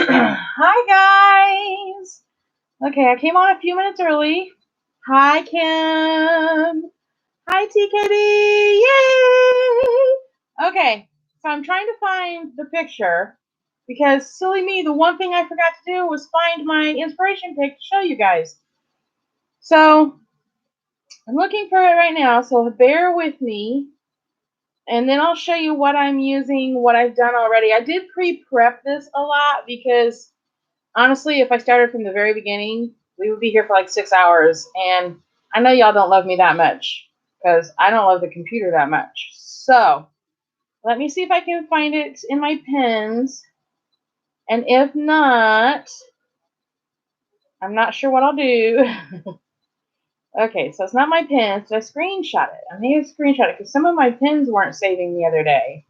Hi guys. Okay, I came on a few minutes early. Hi Kim. Hi TKB. Yay! Okay, so I'm trying to find the picture because silly me, the one thing I forgot to do was find my inspiration pic to show you guys. So I'm looking for it right now, so bear with me. And then I'll show you what I'm using, what I've done already. I did pre-prep this a lot because honestly, if I started from the very beginning, we would be here for like 6 hours. And I know y'all don't love me that much because I don't love the computer that much. So let me see if I can find it in my pens. And if not, I'm not sure what I'll do. Okay, so it's not my pens. So I screenshot it. I need to screenshot it because some of my pens weren't saving the other day.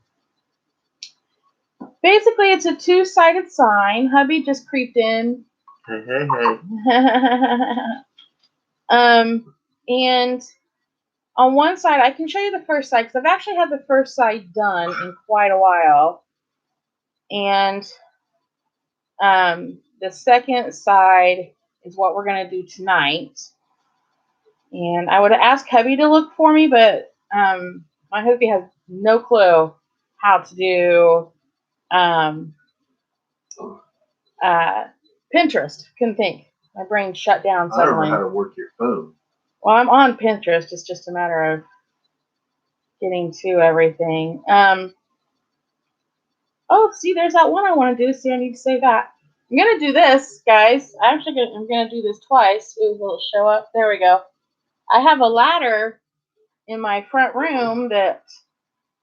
Basically, it's a two-sided sign. Hubby just creeped in. Hey, hey, hey. And on one side, I can show you the first side because I've actually had the first side done in quite a while. And the second side is what we're going to do tonight. And I would have asked hubby to look for me, but my hubby has no clue how to do Pinterest. Couldn't think. My brain shut down suddenly. I don't know how to work your phone. Well, I'm on Pinterest. It's just a matter of getting to everything. Oh, see, there's that one I want to do. See, I need to save that. I'm going to do this, guys. I'm going to do this twice. Ooh, will it show up? There we go. I have a ladder in my front room that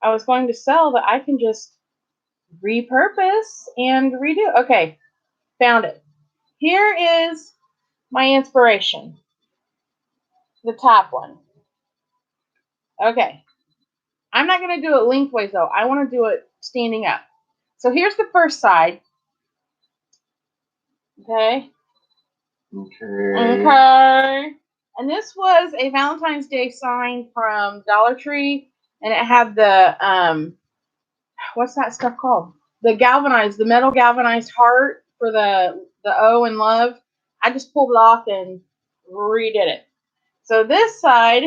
I was going to sell that I can just repurpose and redo. Okay, found it. Here is my inspiration. The top one. Okay. I'm not going to do it lengthways, though. I want to do it standing up. So here's the first side. Okay. Okay. And this was a Valentine's Day sign from Dollar Tree, and it had the what's that stuff called? The metal galvanized heart for the O in love. I just pulled it off and redid it. So this side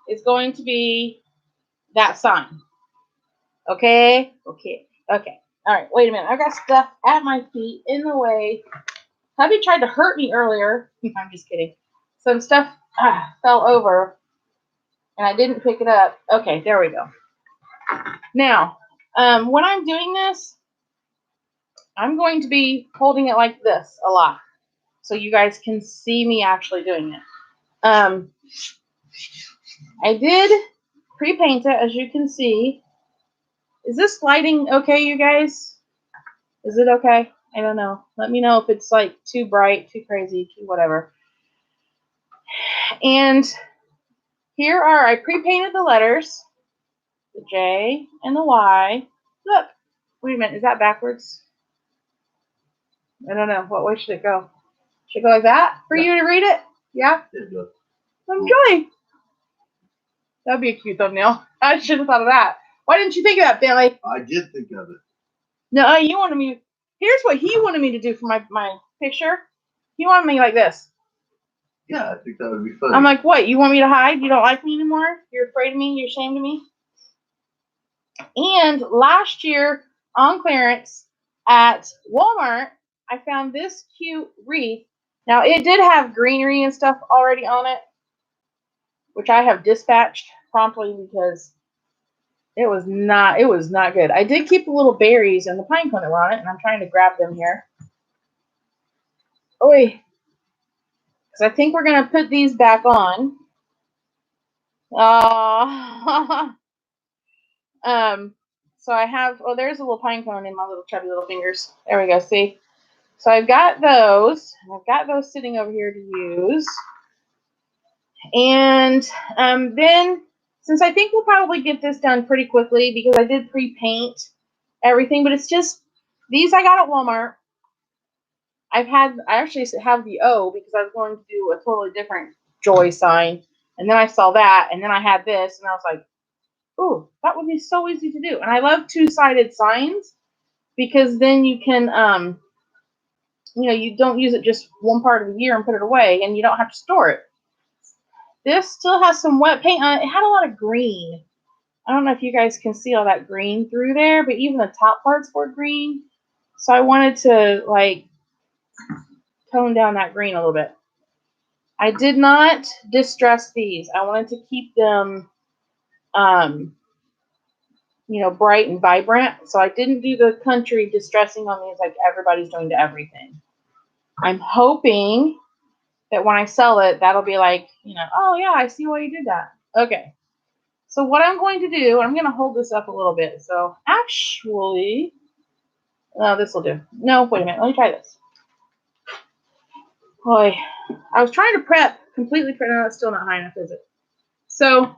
is going to be that sign. Okay. All right. Wait a minute. I got stuff at my feet in the way. Hubby tried to hurt me earlier. I'm just kidding. Some stuff fell over, and I didn't pick it up. Okay, there we go. Now, when I'm doing this, I'm going to be holding it like this a lot, so you guys can see me actually doing it. I did pre-paint it, as you can see. Is this lighting okay, you guys? Is it okay? I don't know. Let me know if it's like too bright, too crazy, too whatever. And here I pre-painted the letters, the J and the Y. Look, wait a minute, is that backwards? I don't know. What way should it go? Should it go like that for you to read it? Yeah? I'm joking. That'd be a cute thumbnail. I should have thought of that. Why didn't you think of that, Billy? I did think of it. No, you wanted me. Here's what he wanted me to do for my picture. He wanted me like this. Yeah, I think that would be funny. I'm like, what? You want me to hide? You don't like me anymore? You're afraid of me? You're ashamed of me? And last year on clearance at Walmart, I found this cute wreath. Now, it did have greenery and stuff already on it, which I have dispatched promptly because it was not good. I did keep the little berries and the pine cone that were on it, and I'm trying to grab them here. Oh, wait. Because I think we're going to put these back on. So I have, there's a little pine cone in my little chubby little fingers. There we go, see? So I've got those. I've got those sitting over here to use. And then, since I think we'll probably get this done pretty quickly because I did pre-paint everything, but it's just, these I got at Walmart. I actually have the O because I was going to do a totally different joy sign. And then I saw that, and then I had this, and I was like, ooh, that would be so easy to do. And I love two-sided signs because then you can you don't use it just one part of the year and put it away, and you don't have to store it. This still has some wet paint on it. It had a lot of green. I don't know if you guys can see all that green through there, but even the top parts were green. So I wanted to like tone down that green a little bit. I did not distress these. I wanted to keep them, bright and vibrant. So I didn't do the country distressing on these like everybody's doing to everything. I'm hoping that when I sell it, that'll be like, oh yeah, I see why you did that. Okay. So what I'm going to do, I'm going to hold this up a little bit. So actually, this will do. No, wait a minute. Let me try this. Boy, I was trying to completely prep. No, it's still not high enough, is it? So,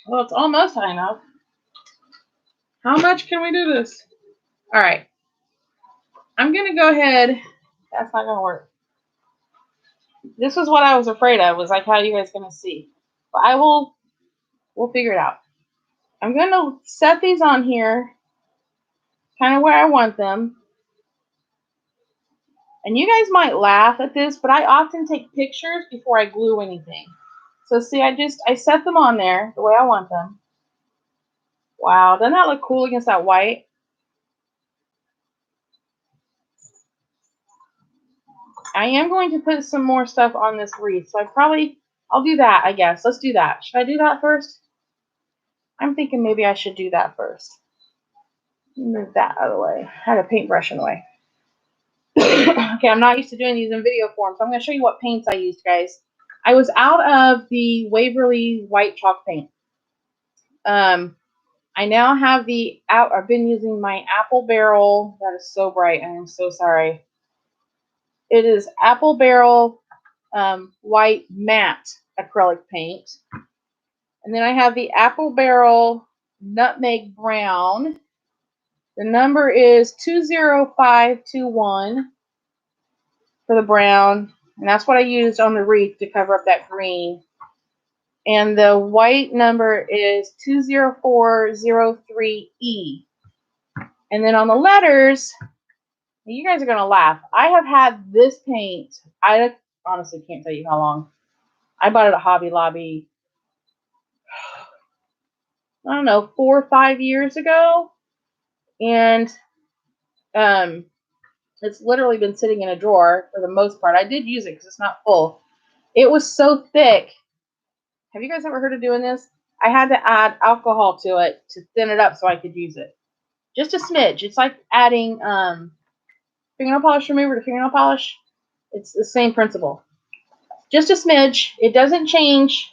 well, it's almost high enough. How much can we do this? All right. I'm going to go ahead. That's not going to work. This was what I was afraid of, was like how you guys going to see. But we'll figure it out. I'm going to set these on here, kind of where I want them. And you guys might laugh at this, but I often take pictures before I glue anything. So see, I set them on there the way I want them. Wow, doesn't that look cool against that white? I am going to put some more stuff on this wreath, so I'll do that, I guess. Let's do that. Should I do that first? I'm thinking maybe I should do that first. Move that out of the way. I had a paintbrush in the way. Okay, I'm not used to doing these in video form, so I'm going to show you what paints I used, guys. I was out of the Waverly white chalk paint. I now have I've been using my Apple Barrel. That is so bright. I am so sorry. It is Apple Barrel white matte acrylic paint. And then I have the Apple Barrel nutmeg brown. The number is 20521 for the brown. And that's what I used on the wreath to cover up that green. And the white number is 20403E. And then on the letters, you guys are going to laugh. I have had this paint, I honestly can't tell you how long. I bought it at Hobby Lobby, I don't know, 4 or 5 years ago. And it's literally been sitting in a drawer for the most part. I did use it because it's not full. It was so thick. Have you guys ever heard of doing this? I had to add alcohol to it to thin it up so I could use it. Just a smidge. It's like adding fingernail polish remover to fingernail polish. It's the same principle. Just a smidge. It doesn't change.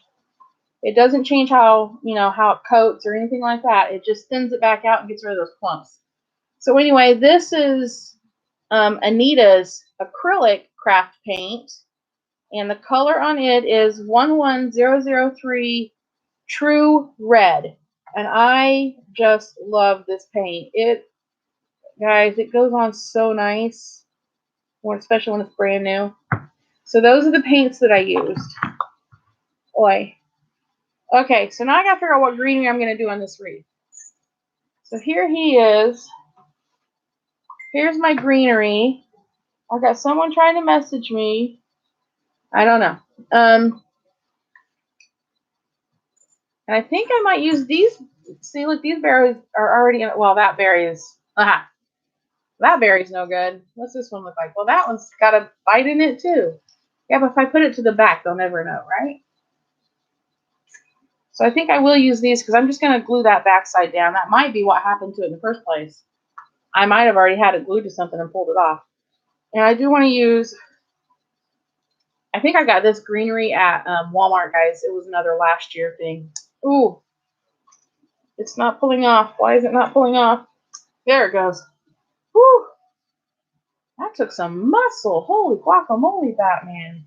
It doesn't change how it coats or anything like that. It just thins it back out and gets rid of those clumps. So anyway, this is Anita's acrylic craft paint, and the color on it is 11003 True Red, and I just love this paint. Guys, it goes on so nice, especially when it's brand new. So those are the paints that I used. Boy. Okay, so now I gotta figure out what greenery I'm gonna do on this wreath. So here he is. Here's my greenery. I got someone trying to message me. I don't know. And I think I might use these. See, look, these berries are already in it. Well, that berry is. Aha. That berry's no good. What's this one look like? Well, that one's got a bite in it too. Yeah, but if I put it to the back, they'll never know, right? So I think I will use these because I'm just going to glue that backside down. That might be what happened to it in the first place. I might have already had it glued to something and pulled it off. And I do want to use, I think I got this greenery at Walmart, guys. It was another last year thing. Ooh, it's not pulling off. Why is it not pulling off? There it goes. Whew. That took some muscle. Holy guacamole, Batman.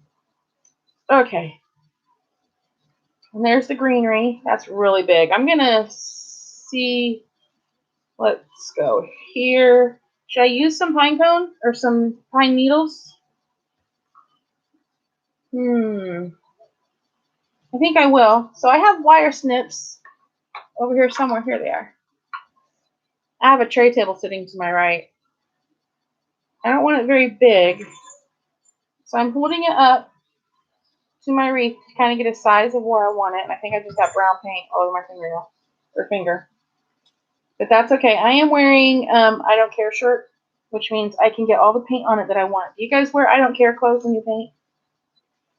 Okay. And there's the greenery. That's really big. I'm going to see. Let's go here. Should I use some pine cone or some pine needles? I think I will. So I have wire snips over here somewhere. Here they are. I have a tray table sitting to my right. I don't want it very big. So I'm holding it up to my wreath to kind of get a size of where I want it. And I think I just got brown paint all over my fingernail or finger. But that's okay. I am wearing I don't care shirt, which means I can get all the paint on it that I want. Do you guys wear I don't care clothes when you paint?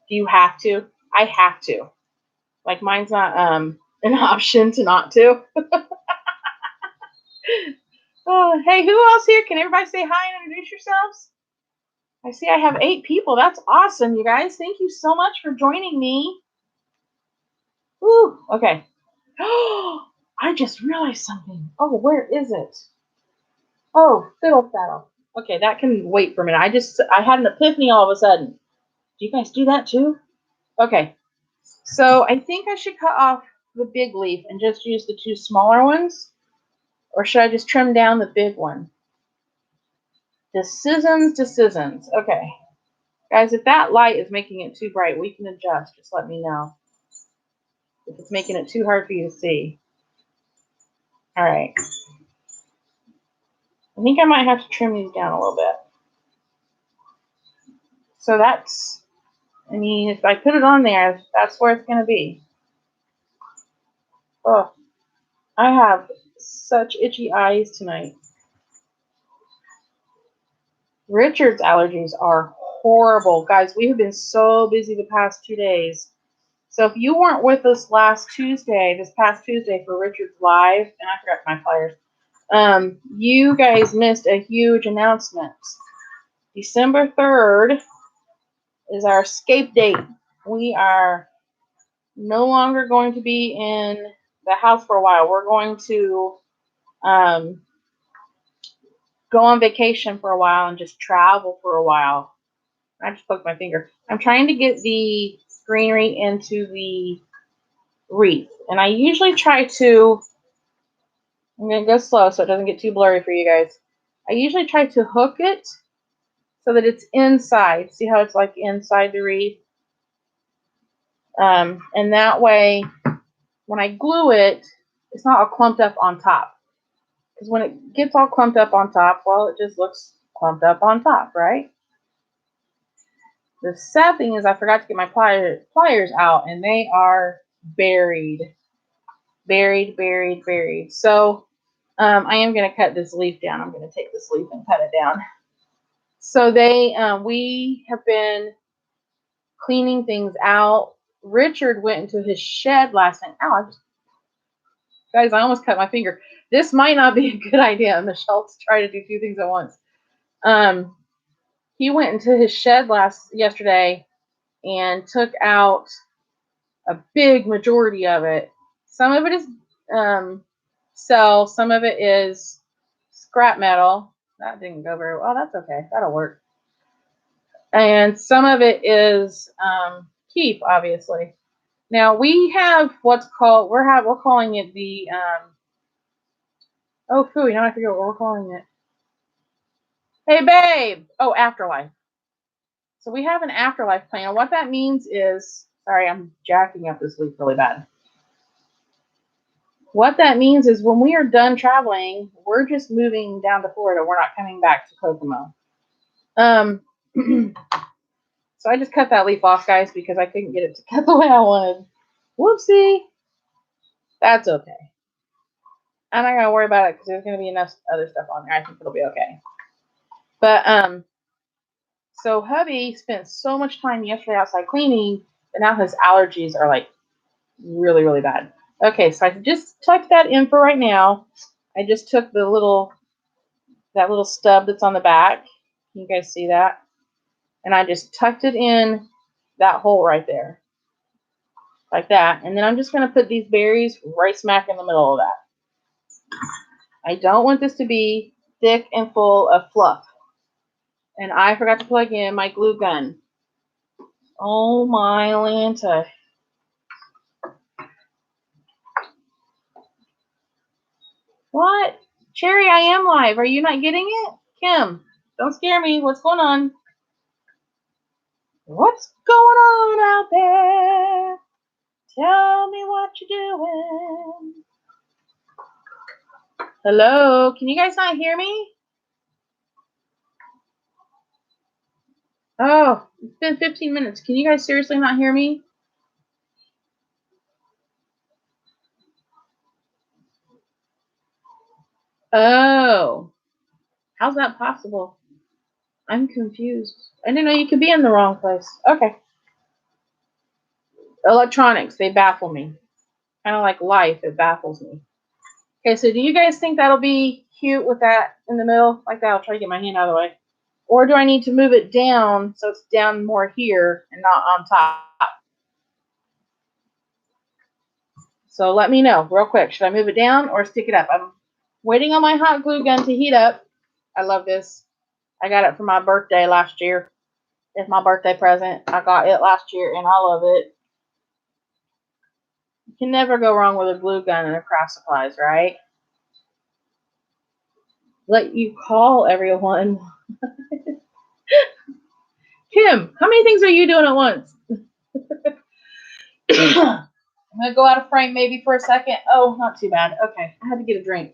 Do you have to? I have to. Like mine's not an option to not to. Oh, hey, who else here? Can everybody say hi and introduce yourselves? I see I have 8 people. That's awesome, you guys. Thank you so much for joining me. Woo, okay. Oh, I just realized something. Oh, where is it? Oh, fiddle faddle. Okay, that can wait for a minute. I had an epiphany all of a sudden. Do you guys do that too? Okay. So I think I should cut off the big leaf and just use the 2 smaller ones. Or should I just trim down the big one? Decisions. Okay. Guys, if that light is making it too bright, we can adjust. Just let me know if it's making it too hard for you to see. All right. I think I might have to trim these down a little bit. So that's, I mean, if I put it on there, that's where it's going to be. Oh, I have such itchy eyes tonight. Richard's allergies are horrible. Guys, we have been so busy the past 2 days. So if you weren't with us this past Tuesday for Richard's Live, and I forgot my flyers, you guys missed a huge announcement. December 3rd is our escape date. We are no longer going to be in the house for a while. We're going to go on vacation for a while and just travel for a while. I just poked my finger. I'm trying to get the greenery into the wreath. And I usually try to, I'm going to go slow so it doesn't get too blurry for you guys. I usually try to hook it so that it's inside. See how it's like inside the wreath? And that way, when I glue it, it's not all clumped up on top. Because when it gets all clumped up on top, well, it just looks clumped up on top, right? The sad thing is I forgot to get my pliers out, and they are buried. So I am going to cut this leaf down. I'm going to take this leaf and cut it down. So we have been cleaning things out. Richard went into his shed last night. Ow, guys, I almost cut my finger. This might not be a good idea, Michelle, to try to do 2 things at once. He went into his shed yesterday and took out a big majority of it. Some of it is cell, some of it is scrap metal. That didn't go very well. That's okay. That'll work. And some of it is keep, obviously. Now we have what's called we're calling it the oh phooey, now I forget what we're calling it. Hey babe! Oh, afterlife. So we have an afterlife plan. What that means is, sorry, I'm jacking up this leaf really bad. What that means is when we are done traveling, we're just moving down to Florida. We're not coming back to Kokomo. So I just cut that leaf off, guys, because I couldn't get it to cut the way I wanted. Whoopsie. That's okay. I'm not going to worry about it because there's going to be enough other stuff on there. I think it'll be okay. But, so hubby spent so much time yesterday outside cleaning that now his allergies are like really, really bad. Okay, so I just tucked that in for right now. I just took that little stub that's on the back. Can you guys see that? And I just tucked it in that hole right there. Like that. And then I'm just going to put these berries right smack in the middle of that. I don't want this to be thick and full of fluff. And I forgot to plug in my glue gun. Oh my Lanta. What? Cherry, I am live. Are you not getting it? Kim, don't scare me. What's going on? What's going on out there? Tell me what you're doing. Hello? Can you guys not hear me? Oh, it's been 15 minutes. Can you guys seriously not hear me? Oh, how's that possible? I'm confused. I didn't know you could be in the wrong place. Okay. Electronics, they baffle me. Kind of like life, it baffles me. Okay, so do you guys think that'll be cute with that in the middle? Like that, I'll try to get my hand out of the way. Or do I need to move it down so it's down more here and not on top? So let me know real quick. Should I move it down or stick it up? I'm waiting on my hot glue gun to heat up. I love this. I got it for my birthday last year. It's my birthday present. I got it last year and I love it. You can never go wrong with a glue gun and a craft supplies, right? Let you call everyone. Kim, how many things are you doing at once? I'm going to go out of frame maybe for a second. Oh, not too bad. Okay, I had to get a drink.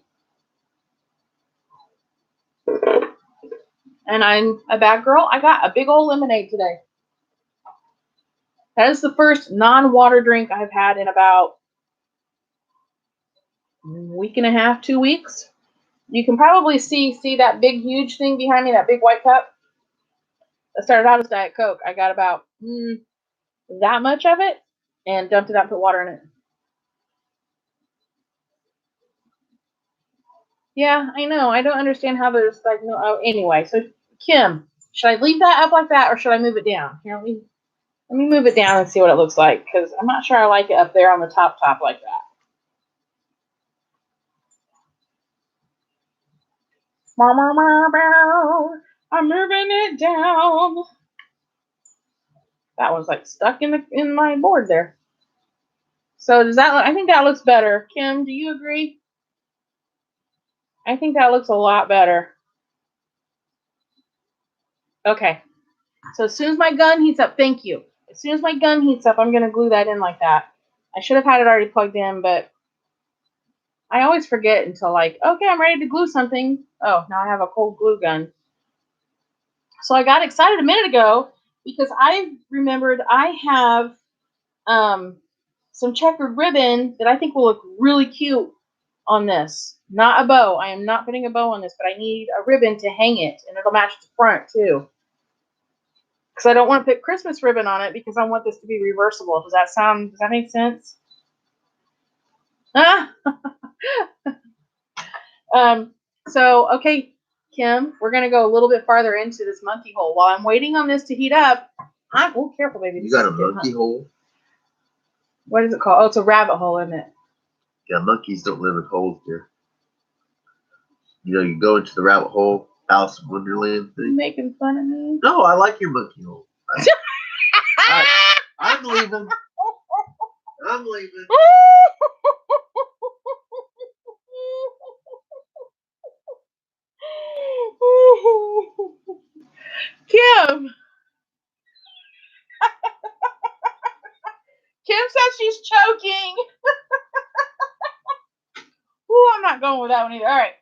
And I'm a bad girl. I got a big old lemonade today. That is the first non-water drink I've had in about a week and a half, 2 weeks. You can probably see that big, huge thing behind me, that big white cup. I started out as Diet Coke. I got about that much of it and dumped it out, put water in it. Yeah, I know. I don't understand how there's like no. Oh, anyway, so Kim, should I leave that up like that or should I move it down? Here, let me move it down and see what it looks like because I'm not sure I like it up there on the top like that. I'm moving it down. That one's like stuck in my board there. So does that? I think that looks better. Kim, do you agree? I think that looks a lot better. Okay. So as soon as my gun heats up, thank you. As soon as my gun heats up, I'm gonna glue that in like that. I should have had it already plugged in, but I always forget until like, okay, I'm ready to glue something. Oh, now I have a cold glue gun. So I got excited a minute ago because I remembered I have some checkered ribbon that I think will look really cute on this. Not a bow. I am not putting a bow on this, but I need a ribbon to hang it, and it'll match the front too. Because I don't want to put Christmas ribbon on it because I want this to be reversible. Does that make sense? Ah! So, okay, Kim, we're going to go a little bit farther into this monkey hole. While I'm waiting on this to heat up, oh, careful, baby. You got a monkey hole? What is it called? Oh, it's a rabbit hole, isn't it? Yeah, monkeys don't live in holes here. You know, you go into the rabbit hole, Alice in Wonderland thing. You making fun of me? No, I like your monkey hole. I'm leaving. I'm leaving. Kim. Kim says she's choking. Ooh, I'm not going with that one either. All right.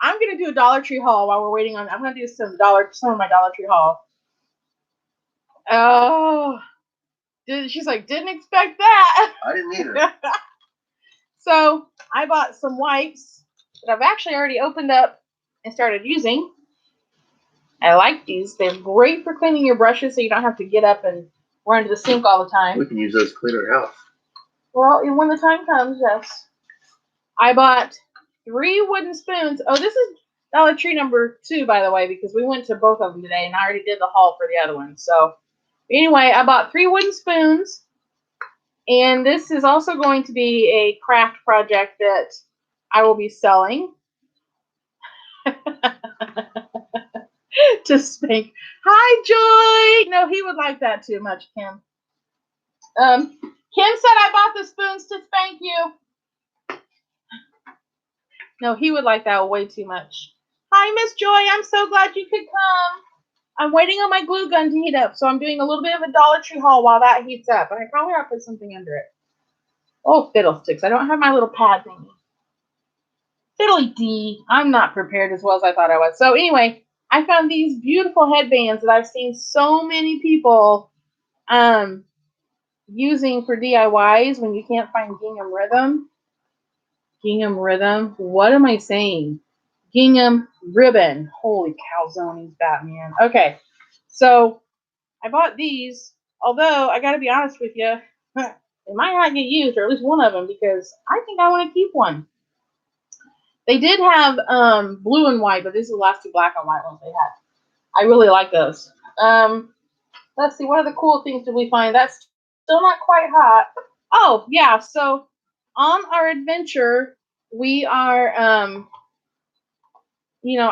I'm going to do a Dollar Tree haul while we're waiting on. I'm going to do some of my Dollar Tree haul. Oh. She's like, didn't expect that. I didn't either. So I bought some wipes that I've actually already opened up and started using. I like these. They're great for cleaning your brushes so you don't have to get up and run to the sink all the time. We can use those to clean our house. Well, when the time comes, yes. I bought 3 wooden spoons. Oh, this is Dollar Tree number 2, by the way, because we went to both of them today, and I already did the haul for the other one. So anyway, I bought 3 wooden spoons, and this is also going to be a craft project that I will be selling. To spank. Hi, Joy. No, he would like that too much, Kim. Kim said I bought the spoons to spank you. No, he would like that way too much. Hi, Miss Joy. I'm so glad you could come. I'm waiting on my glue gun to heat up, so I'm doing a little bit of a Dollar Tree haul while that heats up. And I probably ought to put something under it. Oh, fiddlesticks. I don't have my little pad thingy. Fiddly dee. I'm not prepared as well as I thought I was. So anyway, I found these beautiful headbands that I've seen so many people using for DIYs when you can't find gingham rhythm. Gingham rhythm. What am I saying? Gingham ribbon. Holy calzones, Batman. Okay, so I bought these. Although I got to be honest with you, they might not get used, or at least one of them, because I think I want to keep one. They did have blue and white, but this is the last two black and white ones they had. I really like those. Let's see, what other cool things did we find? That's still not quite hot. Oh, yeah, so on our adventure, we are, I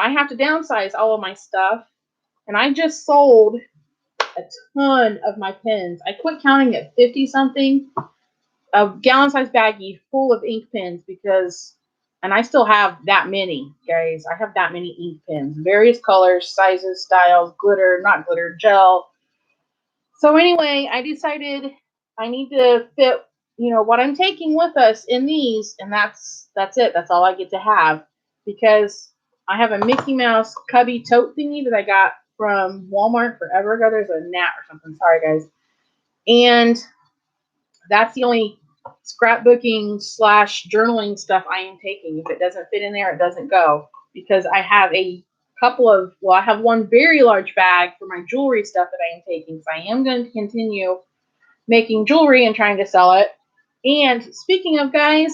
have to downsize all of my stuff, and I just sold a ton of my pens. I quit counting at 50-something, a gallon-sized baggie full of ink pens and I still have that many, guys. I have that many ink pens, various colors, sizes, styles, glitter, not glitter, gel. So anyway, I decided I need to fit, what I'm taking with us in these, and that's it. That's all I get to have, because I have a Mickey Mouse cubby tote thingy that I got from Walmart forever ago. There's a gnat or something. Sorry, guys. And that's the only scrapbooking / journaling stuff I am taking. If it doesn't fit in there, it doesn't go, because I have I have one very large bag for my jewelry stuff that I am taking. So I am going to continue making jewelry and trying to sell it. And speaking of, guys,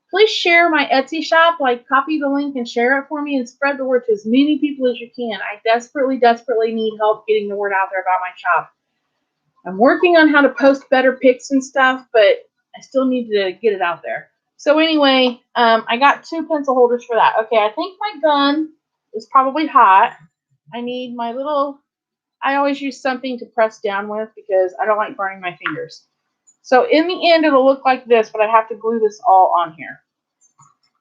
please share my Etsy shop. Like, copy the link and share it for me, and spread the word to as many people as you can. I desperately, desperately need help getting the word out there about my shop. I'm working on how to post better pics and stuff, but I still need to get it out there. So anyway, I got 2 pencil holders for that. Okay, I think my gun is probably hot. I need my I always use something to press down with because I don't like burning my fingers. So in the end, it'll look like this, but I have to glue this all on here.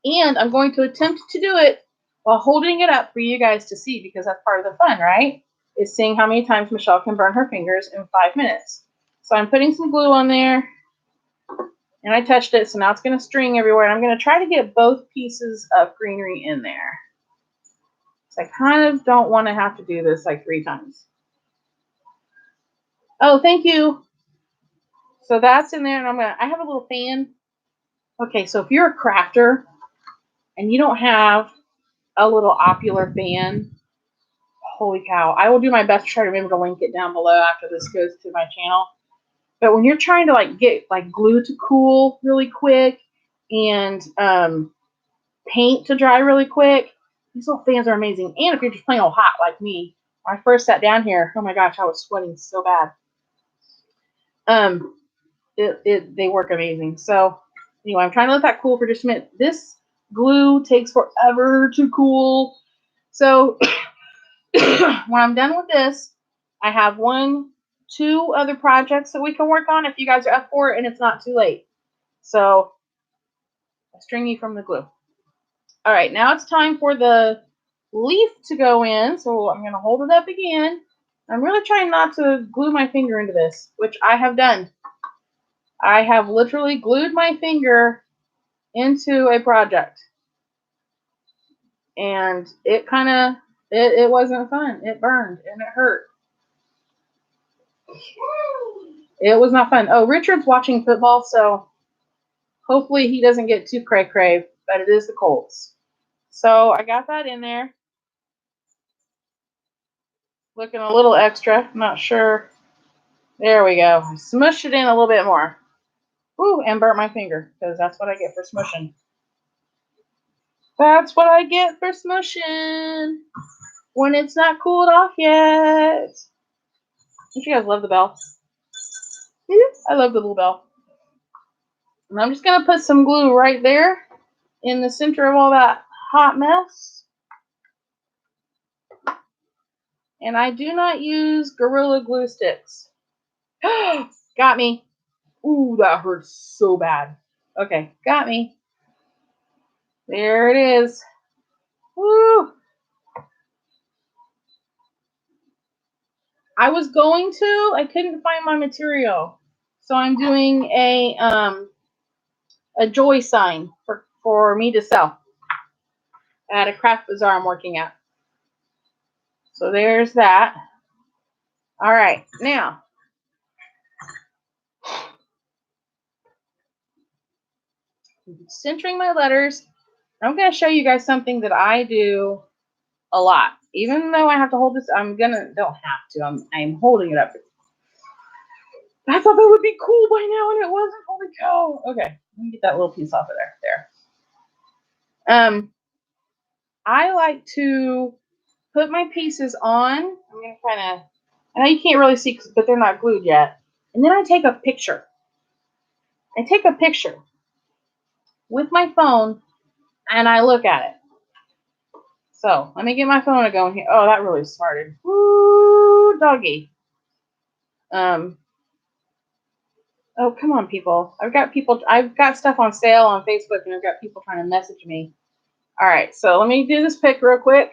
And I'm going to attempt to do it while holding it up for you guys to see, because that's part of the fun, right? Is seeing how many times Michelle can burn her fingers in 5 minutes. So I'm putting some glue on there, and I touched it, so now it's going to string everywhere. And I'm going to try to get both pieces of greenery in there. So I kind of don't want to have to do this like 3 times. Oh, thank you. So that's in there, and I have a little fan. Okay, so if you're a crafter and you don't have a little opular fan, holy cow, I will do my best to try to remember to link it down below after this goes to my channel. But when you're trying to get glue to cool really quick and paint to dry really quick, these little fans are amazing. And if you're just plain old hot like me, when I first sat down here, oh my gosh, I was sweating so bad. They work amazing. So anyway, I'm trying to let that cool for just a minute. This glue takes forever to cool. So when I'm done with this, I have 2 other projects that we can work on if you guys are up for it and it's not too late. So I string you from the glue. All right, now it's time for the leaf to go in. So I'm going to hold it up again. I'm really trying not to glue my finger into this, which I have done. I have literally glued my finger into a project. And it it wasn't fun. It burned and it hurt. It was not fun. Oh, Richard's watching football, so hopefully he doesn't get too cray-cray, but it is the Colts. So I got that in there. Looking a little extra. I'm not sure. There we go. I smushed it in a little bit more. Ooh, and burnt my finger, because that's what I get for smushing. That's what I get for smushing when it's not cooled off yet. Don't you guys love the bell? Yeah, I love the little bell. And I'm just going to put some glue right there in the center of all that hot mess. And I do not use Gorilla Glue sticks. Got me. Ooh, that hurts so bad. Okay, got me. There it is. Woo! I was going to, I couldn't find my material. So I'm doing a joy sign for me to sell at a craft bazaar I'm working at. So there's that. All right, now centering my letters. I'm going to show you guys something that I do a lot. Even though I have to hold this, don't have to. I'm holding it up. I thought that would be cool by now, and it wasn't. Holy cow. Okay, let me get that little piece off of there. I like to put my pieces on. I'm going to kind of, I know you can't really see, but they're not glued yet. And then I take a picture. I take a picture with my phone, and I look at it. So let me get my phone going here. Oh, that really smarted. Woo, doggy. Oh, come on, people. I've got stuff on sale on Facebook, and I've got people trying to message me. All right, so let me do this pic real quick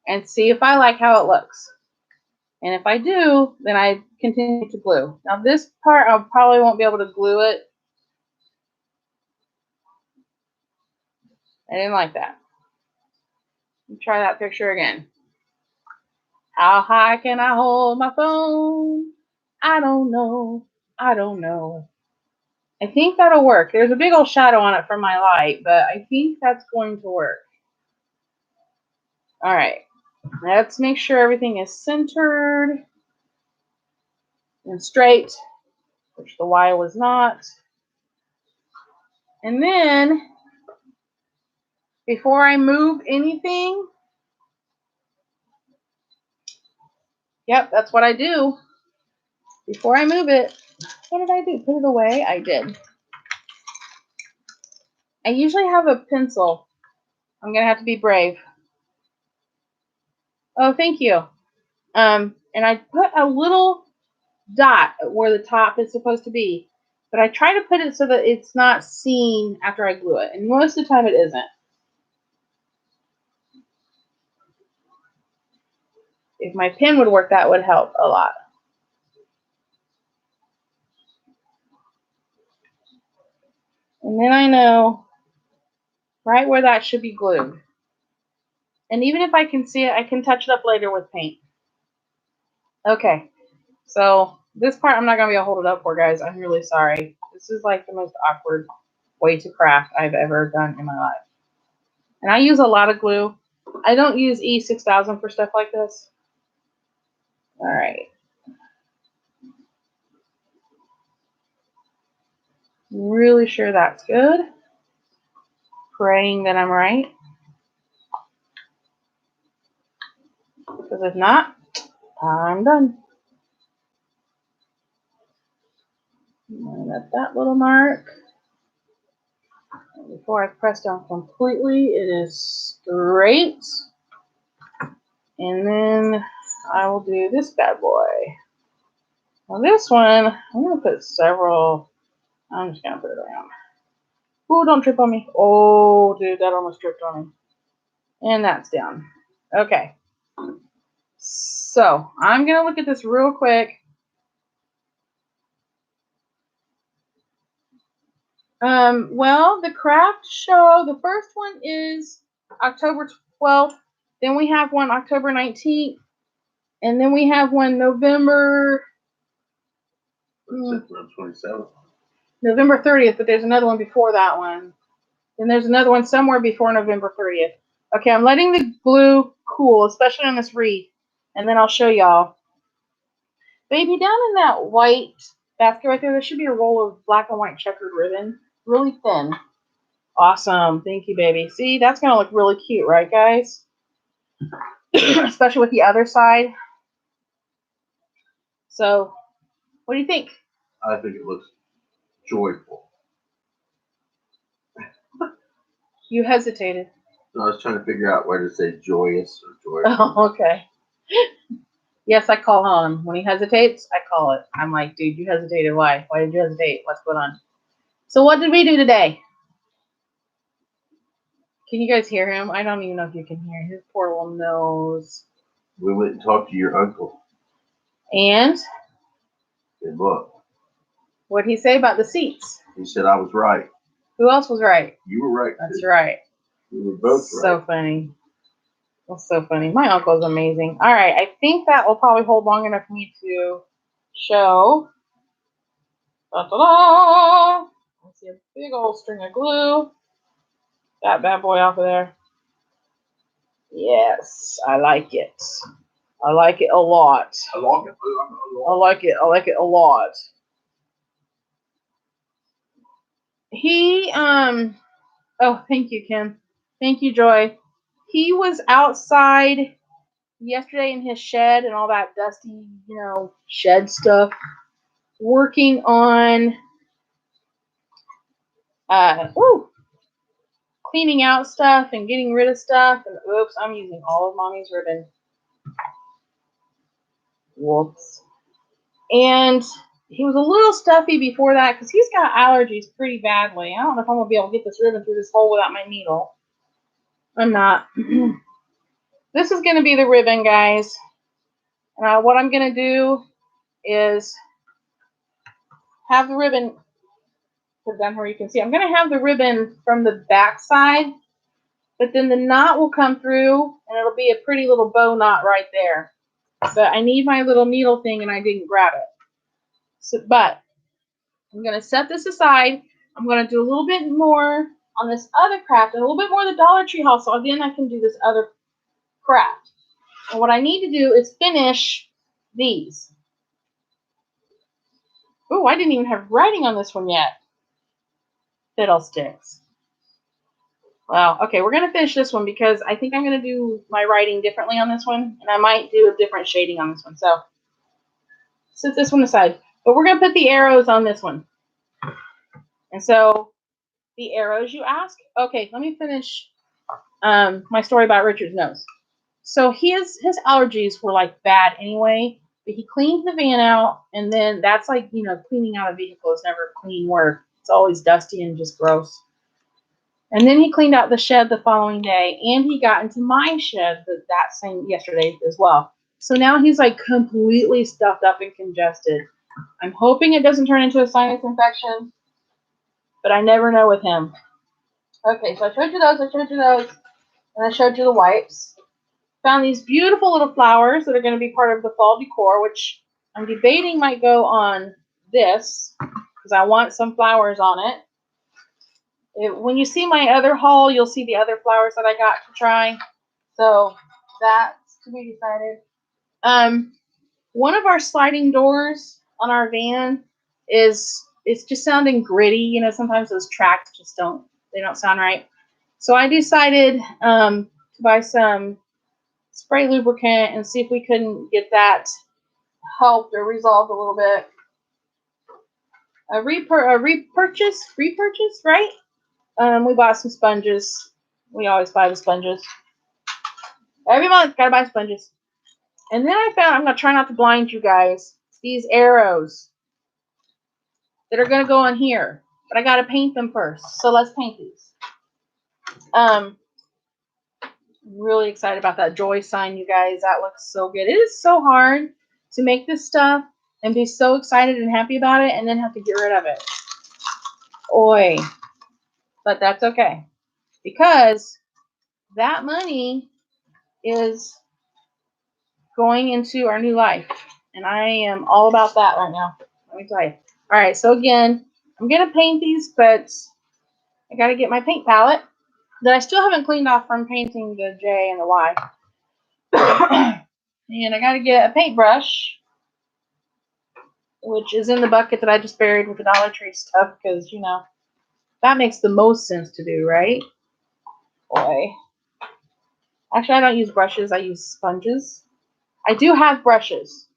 and see if I like how it looks. And if I do, then I continue to glue. Now this part, I probably won't be able to glue it. I didn't like that. Let me try that picture again. How high can I hold my phone? I don't know. I don't know. I think that'll work. There's a big old shadow on it from my light, but I think that's going to work. All right. Let's make sure everything is centered and straight, which the Y was not. And then, before I move anything, yep, that's what I do. Before I move it, what did I do? Put it away? I did. I usually have a pencil. I'm going to have to be brave. Oh, thank you. And I put a little dot where the top is supposed to be, but I try to put it so that it's not seen after I glue it, and most of the time it isn't. If my pen would work, that would help a lot. And then I know right where that should be glued. And even if I can see it, I can touch it up later with paint. Okay, so this part I'm not going to be able to hold it up for, guys. I'm really sorry. This is like the most awkward way to craft I've ever done in my life. And I use a lot of glue. I don't use E6000 for stuff like this. All right. Really sure that's good. Praying that I'm right. Because if not, I'm done. At that little mark. Before I press down completely, it is straight. And then I will do this bad boy. Now this one, I'm going to put several. I'm just going to put it around. Oh, don't trip on me. Oh, dude, that almost tripped on me. And that's down. Okay. So I'm going to look at this real quick. Well, the craft show, the first one is October 12th. Then we have one October 19th. And then we have one November 27th. November 30th, but there's another one before that one. Then there's another one somewhere before November 30th. Okay, I'm letting the glue cool, especially on this wreath, and then I'll show y'all. Baby, down in that white basket right there should be a roll of black and white checkered ribbon. Really thin. Awesome. Thank you, baby. See, that's going to look really cute, right, guys? Especially with the other side. So, what do you think? I think it looks joyful. You hesitated. So I was trying to figure out where to say joyous or joyful. Oh, okay. Yes, I call on him. When he hesitates, I call it. I'm like, dude, you hesitated. Why? Why did you hesitate? What's going on? So what did we do today? Can you guys hear him? I don't even know if you can hear his poor little nose. We went and talked to your uncle. And? And look. What'd he say about the seats? He said I was right. Who else was right? You were right. That's too. right. We were both right. So funny. That's so funny. My uncle's amazing. All right, I think that will probably hold long enough for me to show. Da-da-da! I see a big old string of glue. That bad boy off of there. Yes, I like it. I like it a lot. I like it. I like it. I like it a lot. He oh, thank you, Kim. Thank you, Joy. He was outside yesterday in his shed and all that dusty, shed stuff, working on cleaning out stuff and getting rid of stuff. And oops, I'm using all of Mommy's ribbon. Whoops. And he was a little stuffy before that because he's got allergies pretty badly. I don't know if I'm going to be able to get this ribbon through this hole without my needle. I'm not. This is going to be the ribbon, guys. What I'm going to do is have the ribbon put down where you can see. I'm going to have the ribbon from the back side, but then the knot will come through, and it'll be a pretty little bow knot right there. But I need my little needle thing, and I didn't grab it. But I'm going to set this aside. I'm going to do a little bit more on this other craft, and a little bit more of the Dollar Tree haul, so then I can do this other craft. And what I need to do is finish these. Oh, I didn't even have writing on this one yet. Fiddlesticks. Well, okay, we're going to finish this one because I think I'm going to do my writing differently on this one, and I might do a different shading on this one. So, set this one aside. But we're going to put the arrows on this one. And so, the arrows, you ask? Okay, let me finish my story about Richard's nose. So, his allergies were, like, bad anyway, but he cleaned the van out, and then that's like, cleaning out a vehicle is never clean work. It's always dusty and just gross. And then he cleaned out the shed the following day, and he got into my shed that same yesterday as well. So now he's like completely stuffed up and congested. I'm hoping it doesn't turn into a sinus infection, but I never know with him. Okay, so I showed you those, and I showed you the wipes. Found these beautiful little flowers that are going to be part of the fall decor, which I'm debating might go on this because I want some flowers on it. When you see my other haul, you'll see the other flowers that I got to try. So that's to be decided. One of our sliding doors on our van it's just sounding gritty. Sometimes those tracks just don't sound right. So I decided to buy some spray lubricant and see if we couldn't get that helped or resolved a little bit. A repurchase, right? We bought some sponges. We always buy the sponges. Every month, gotta buy sponges. And then I found, I'm gonna try not to blind you guys, these arrows that are gonna go on here. But I gotta paint them first. So let's paint these. Really excited about that joy sign, you guys. That looks so good. It is so hard to make this stuff and be so excited and happy about it and then have to get rid of it. Oi. But that's okay. Because that money is going into our new life. And I am all about that right now. Let me tell you. All right, so again, I'm going to paint these, but I got to get my paint palette that I still haven't cleaned off from painting the J and the Y. And I got to get a paintbrush, which is in the bucket that I just buried with the Dollar Tree stuff because, that makes the most sense to do, right? Boy. Actually, I don't use brushes. I use sponges. I do have brushes.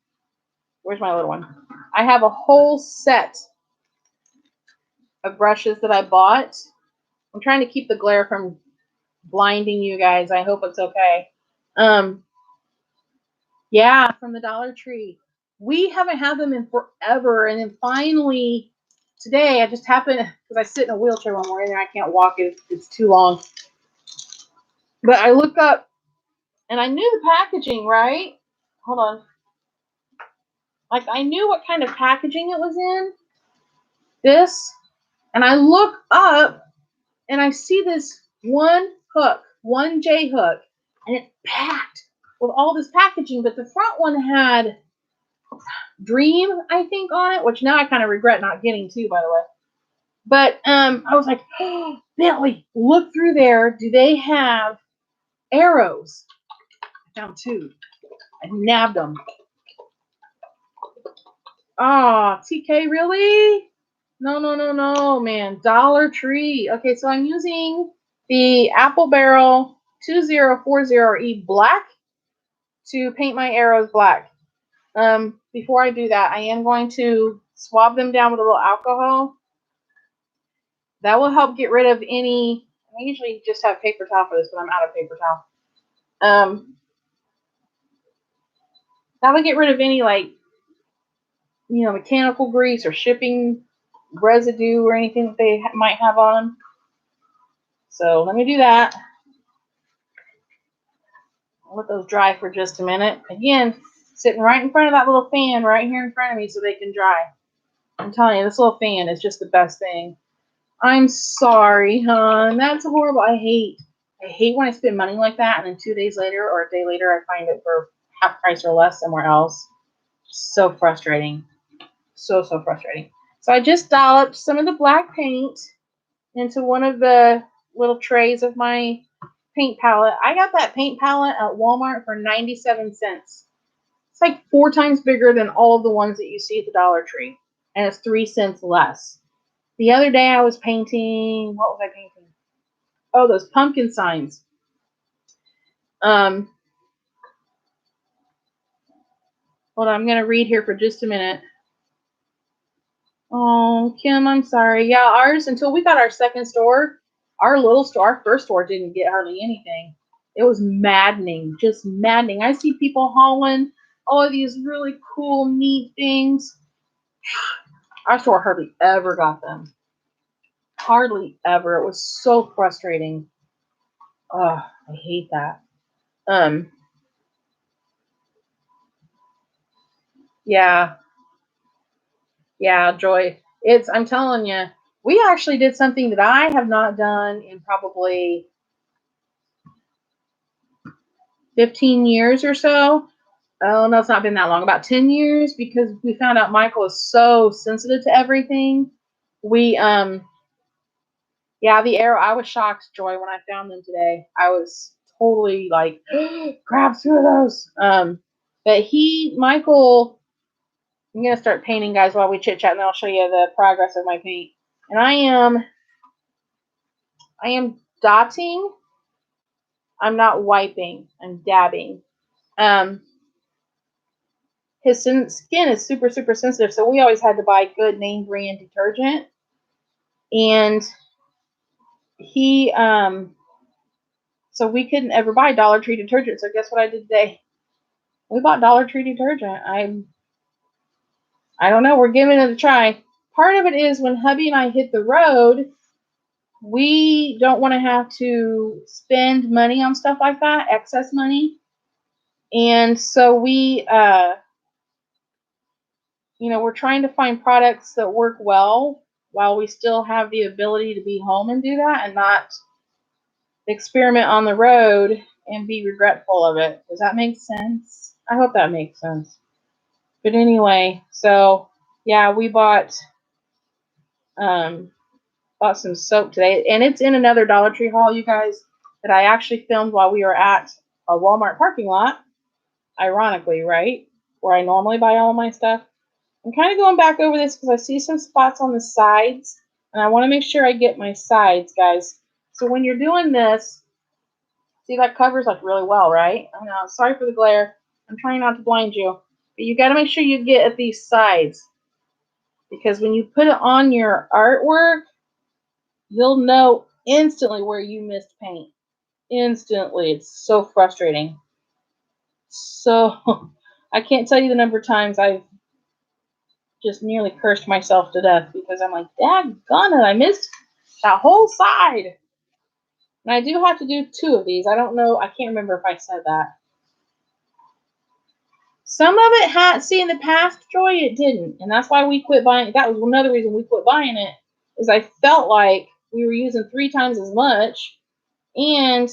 Where's my little one? I have a whole set of brushes that I bought. I'm trying to keep the glare from blinding you guys. I hope it's okay. Yeah, from the Dollar Tree. We haven't had them in forever. And then finally, today, I just happened, because I sit in a wheelchair when we're in there. I can't walk. It's too long. But I look up, and I knew the packaging, right? Hold on. Like, I knew what kind of packaging it was in. This. And I look up, and I see this one hook, one J hook. and it's packed with all this packaging, but the front one had Dream, I think, on it, which now I kind of regret not getting too, by the way. But I was like, oh, Bentley, look through there. Do they have arrows? I found two. I nabbed them. Oh, TK, really? No, man. Dollar Tree. Okay, so I'm using the Apple Barrel 2040E black to paint my arrows black. Before I do that, I am going to swab them down with a little alcohol. That will help get rid of any. I usually just have paper towel for this, but I'm out of paper towel. That will get rid of any, like, mechanical grease or shipping residue or anything that they might have on them. So let me do that. I'll let those dry for just a minute. Again, sitting right in front of that little fan right here in front of me so they can dry. I'm telling you, this little fan is just the best thing. I'm sorry, hon. That's horrible. I hate when I spend money like that and then 2 days later or a day later I find it for half price or less somewhere else. So frustrating. So frustrating. So I just dolloped some of the black paint into one of the little trays of my paint palette. I got that paint palette at Walmart for 97 cents. It's like 4 times bigger than all of the ones that you see at the Dollar Tree. And it's 3 cents less. The other day I was painting, what was I painting? Oh, those pumpkin signs. Hold on, I'm going to read here for just a minute. Oh, Kim, I'm sorry. Yeah, ours, until we got our second store, our little store, our first store didn't get hardly anything. It was maddening, just maddening. I see people hauling all of these really cool, neat things. Our store hardly ever got them. Hardly ever. It was so frustrating. Oh, I hate that. Yeah, Joy. I'm telling you, we actually did something that I have not done in probably 15 years or so. Oh, no, it's not been that long, about 10 years, because we found out Michael is so sensitive to everything. The arrow, I was shocked, Joy, when I found them today. I was totally like, grab 2 of those. But Michael, I'm going to start painting, guys, while we chit chat, and then I'll show you the progress of my paint. And I am dotting. I'm not wiping. I'm dabbing. His skin is super sensitive, so we always had to buy good name brand detergent. And so we couldn't ever buy Dollar Tree detergent. So guess what I did today? We bought Dollar Tree detergent. I don't know. We're giving it a try. Part of it is when hubby and I hit the road, we don't want to have to spend money on stuff like that, excess money. And so we're trying to find products that work well while we still have the ability to be home and do that and not experiment on the road and be regretful of it. Does that make sense? I hope that makes sense. But anyway, so yeah, we bought some soap today, and it's in another Dollar Tree haul, you guys, that I actually filmed while we were at a Walmart parking lot. Ironically, right? Where I normally buy all of my stuff. I'm kind of going back over this because I see some spots on the sides, and I want to make sure I get my sides, guys. So when you're doing this, see, that covers like really well, right? I know, sorry for the glare. I'm trying not to blind you. But you got to make sure you get at these sides, because when you put it on your artwork, you'll know instantly where you missed paint. Instantly. It's so frustrating. So I can't tell you the number of times I've just nearly cursed myself to death because I'm like, daggone it, I missed that whole side. And I do have to do 2 of these. I don't know. I can't remember if I said that. Some of it had, see, in the past, Joy, it didn't. And that's why we quit buying. That was another reason we quit buying it, is I felt like we were using 3 times as much. And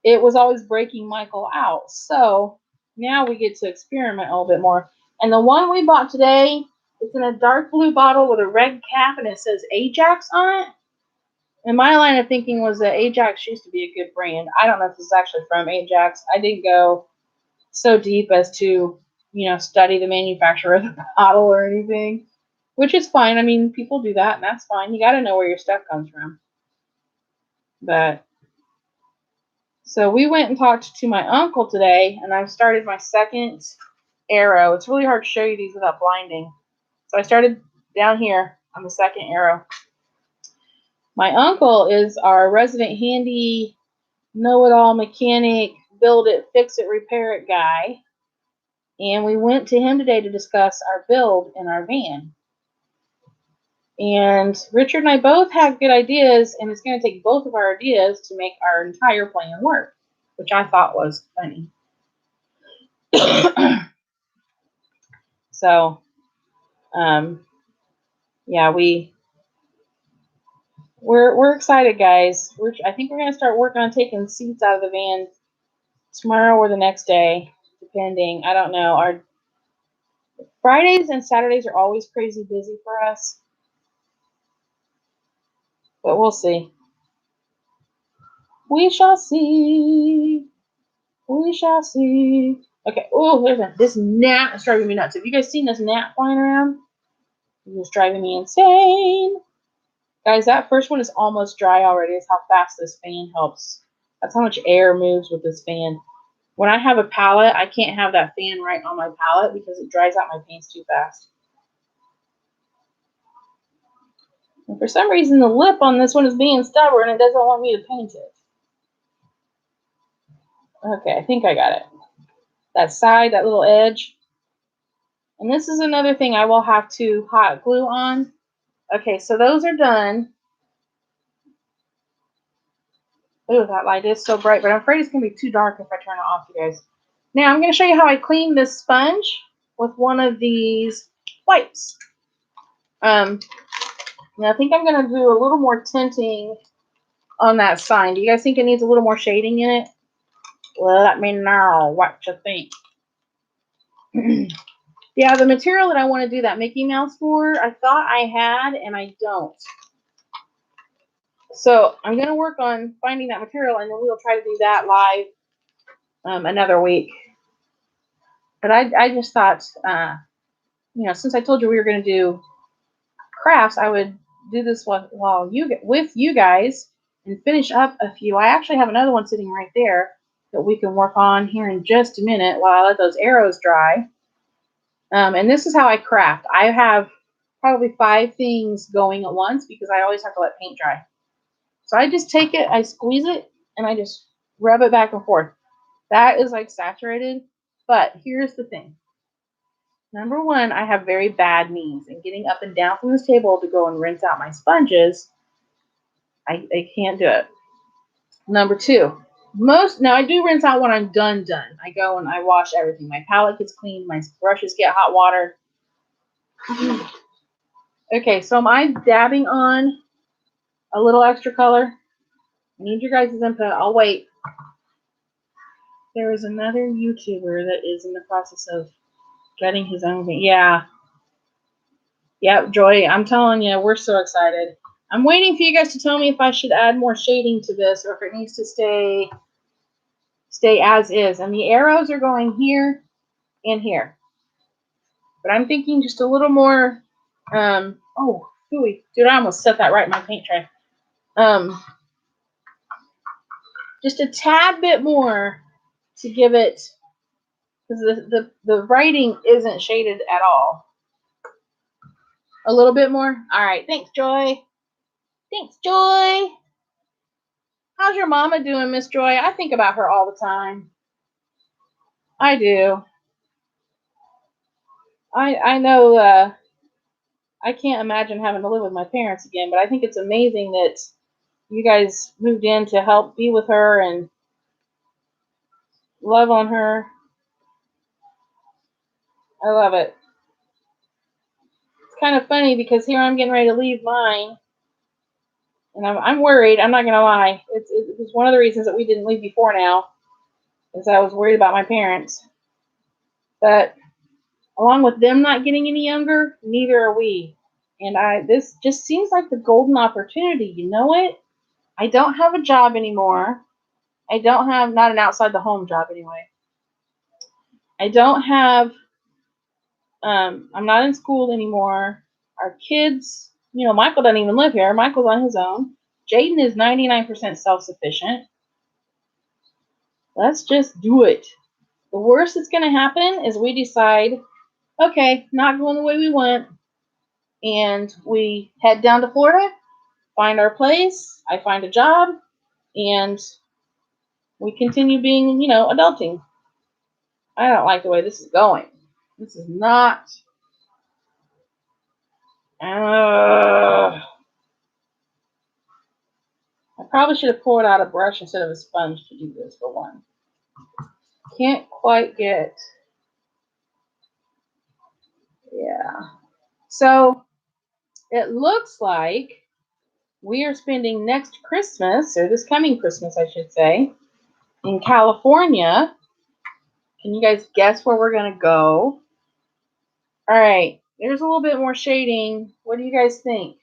it was always breaking Michael out. So now we get to experiment a little bit more. And the one we bought today, it's in a dark blue bottle with a red cap and it says Ajax on it. And my line of thinking was that Ajax used to be a good brand. I don't know if this is actually from Ajax. I didn't go so deep as to, study the manufacturer of the bottle or anything, which is fine. I mean, people do that, and that's fine. You got to know where your stuff comes from. But so we went and talked to my uncle today, and I've started my second arrow. It's really hard to show you these without blinding. So I started down here on the second arrow. My uncle is our resident handy, know-it-all mechanic, build it, fix it, repair it guy. And we went to him today to discuss our build in our van. And Richard and I both have good ideas, and it's going to take both of our ideas to make our entire plan work, which I thought was funny. So, yeah, we're excited, guys. I think we're going to start working on taking seats out of the van tomorrow or the next day, depending. I don't know. Our Fridays and Saturdays are always crazy busy for us, but we'll see. We shall see. We shall see. Okay. Oh, this gnat is driving me nuts. Have you guys seen this gnat flying around? It's just driving me insane. Guys, that first one is almost dry already. It's how fast this fan helps. That's how much air moves with this fan. When I have a palette, I can't have that fan right on my palette because it dries out my paints too fast. And for some reason, the lip on this one is being stubborn. It doesn't want me to paint it. Okay, I think I got it. That side, that little edge. And this is another thing I will have to hot glue on. Okay, so those are done. Ooh, that light is so bright, but I'm afraid it's going to be too dark if I turn it off, you guys. Now, I'm going to show you how I clean this sponge with one of these wipes. Now, I think I'm going to do a little more tinting on that sign. Do you guys think it needs a little more shading in it? Let me know what you think. Yeah, the material that I want to do that Mickey Mouse for, I thought I had, and I don't. So I'm going to work on finding that material, and then we'll try to do that live another week. But I just thought, since I told you we were going to do crafts, I would do this with you guys and finish up a few. I actually have another one sitting right there that we can work on here in just a minute while I let those arrows dry. And this is how I craft. I have probably 5 things going at once because I always have to let paint dry. So I just take it, I squeeze it, and I just rub it back and forth. That is like saturated. But here's the thing. Number one, I have very bad knees, and getting up and down from this table to go and rinse out my sponges, I can't do it. Number two, now I do rinse out when I'm done. I go and I wash everything. My palette gets cleaned, my brushes get hot water. Okay, so am I dabbing on a little extra color? I need your guys' input. I'll wait. There is another YouTuber that is in the process of getting his own thing. Yeah. Yep, Joy, I'm telling you, we're so excited. I'm waiting for you guys to tell me if I should add more shading to this or if it needs to stay as is. And the arrows are going here and here. But I'm thinking just a little more, oh, ooey, dude, I almost set that right in my paint tray. Just a tad bit more to give it, because the writing isn't shaded at all. A little bit more? All right, thanks, Joy. Thanks, Joy. How's your mama doing, Miss Joy? I think about her all the time. I do. I know I can't imagine having to live with my parents again, but I think it's amazing that you guys moved in to help be with her and love on her. I love it. It's kind of funny because here I'm getting ready to leave mine, And I'm worried. I'm not going to lie. It was one of the reasons that we didn't leave before now, is I was worried about my parents. But along with them not getting any younger, neither are we. And this just seems like the golden opportunity. You know it? I don't have a job anymore. I don't have, not an outside the home job anyway. I don't have, I'm not in school anymore. Our kids, Michael doesn't even live here. Michael's on his own. Jaden is 99% self-sufficient. Let's just do it. The worst that's going to happen is we decide, okay, not going the way we want, and we head down to Florida, find our place, I find a job, and we continue being, adulting. I don't like the way this is going. This is not. I probably should have pulled out a brush instead of a sponge to do this, for one. Can't quite get. Yeah. So it looks like we are spending next Christmas, or this coming Christmas, I should say, in California. Can you guys guess where we're going to go? All right. There's a little bit more shading. What do you guys think?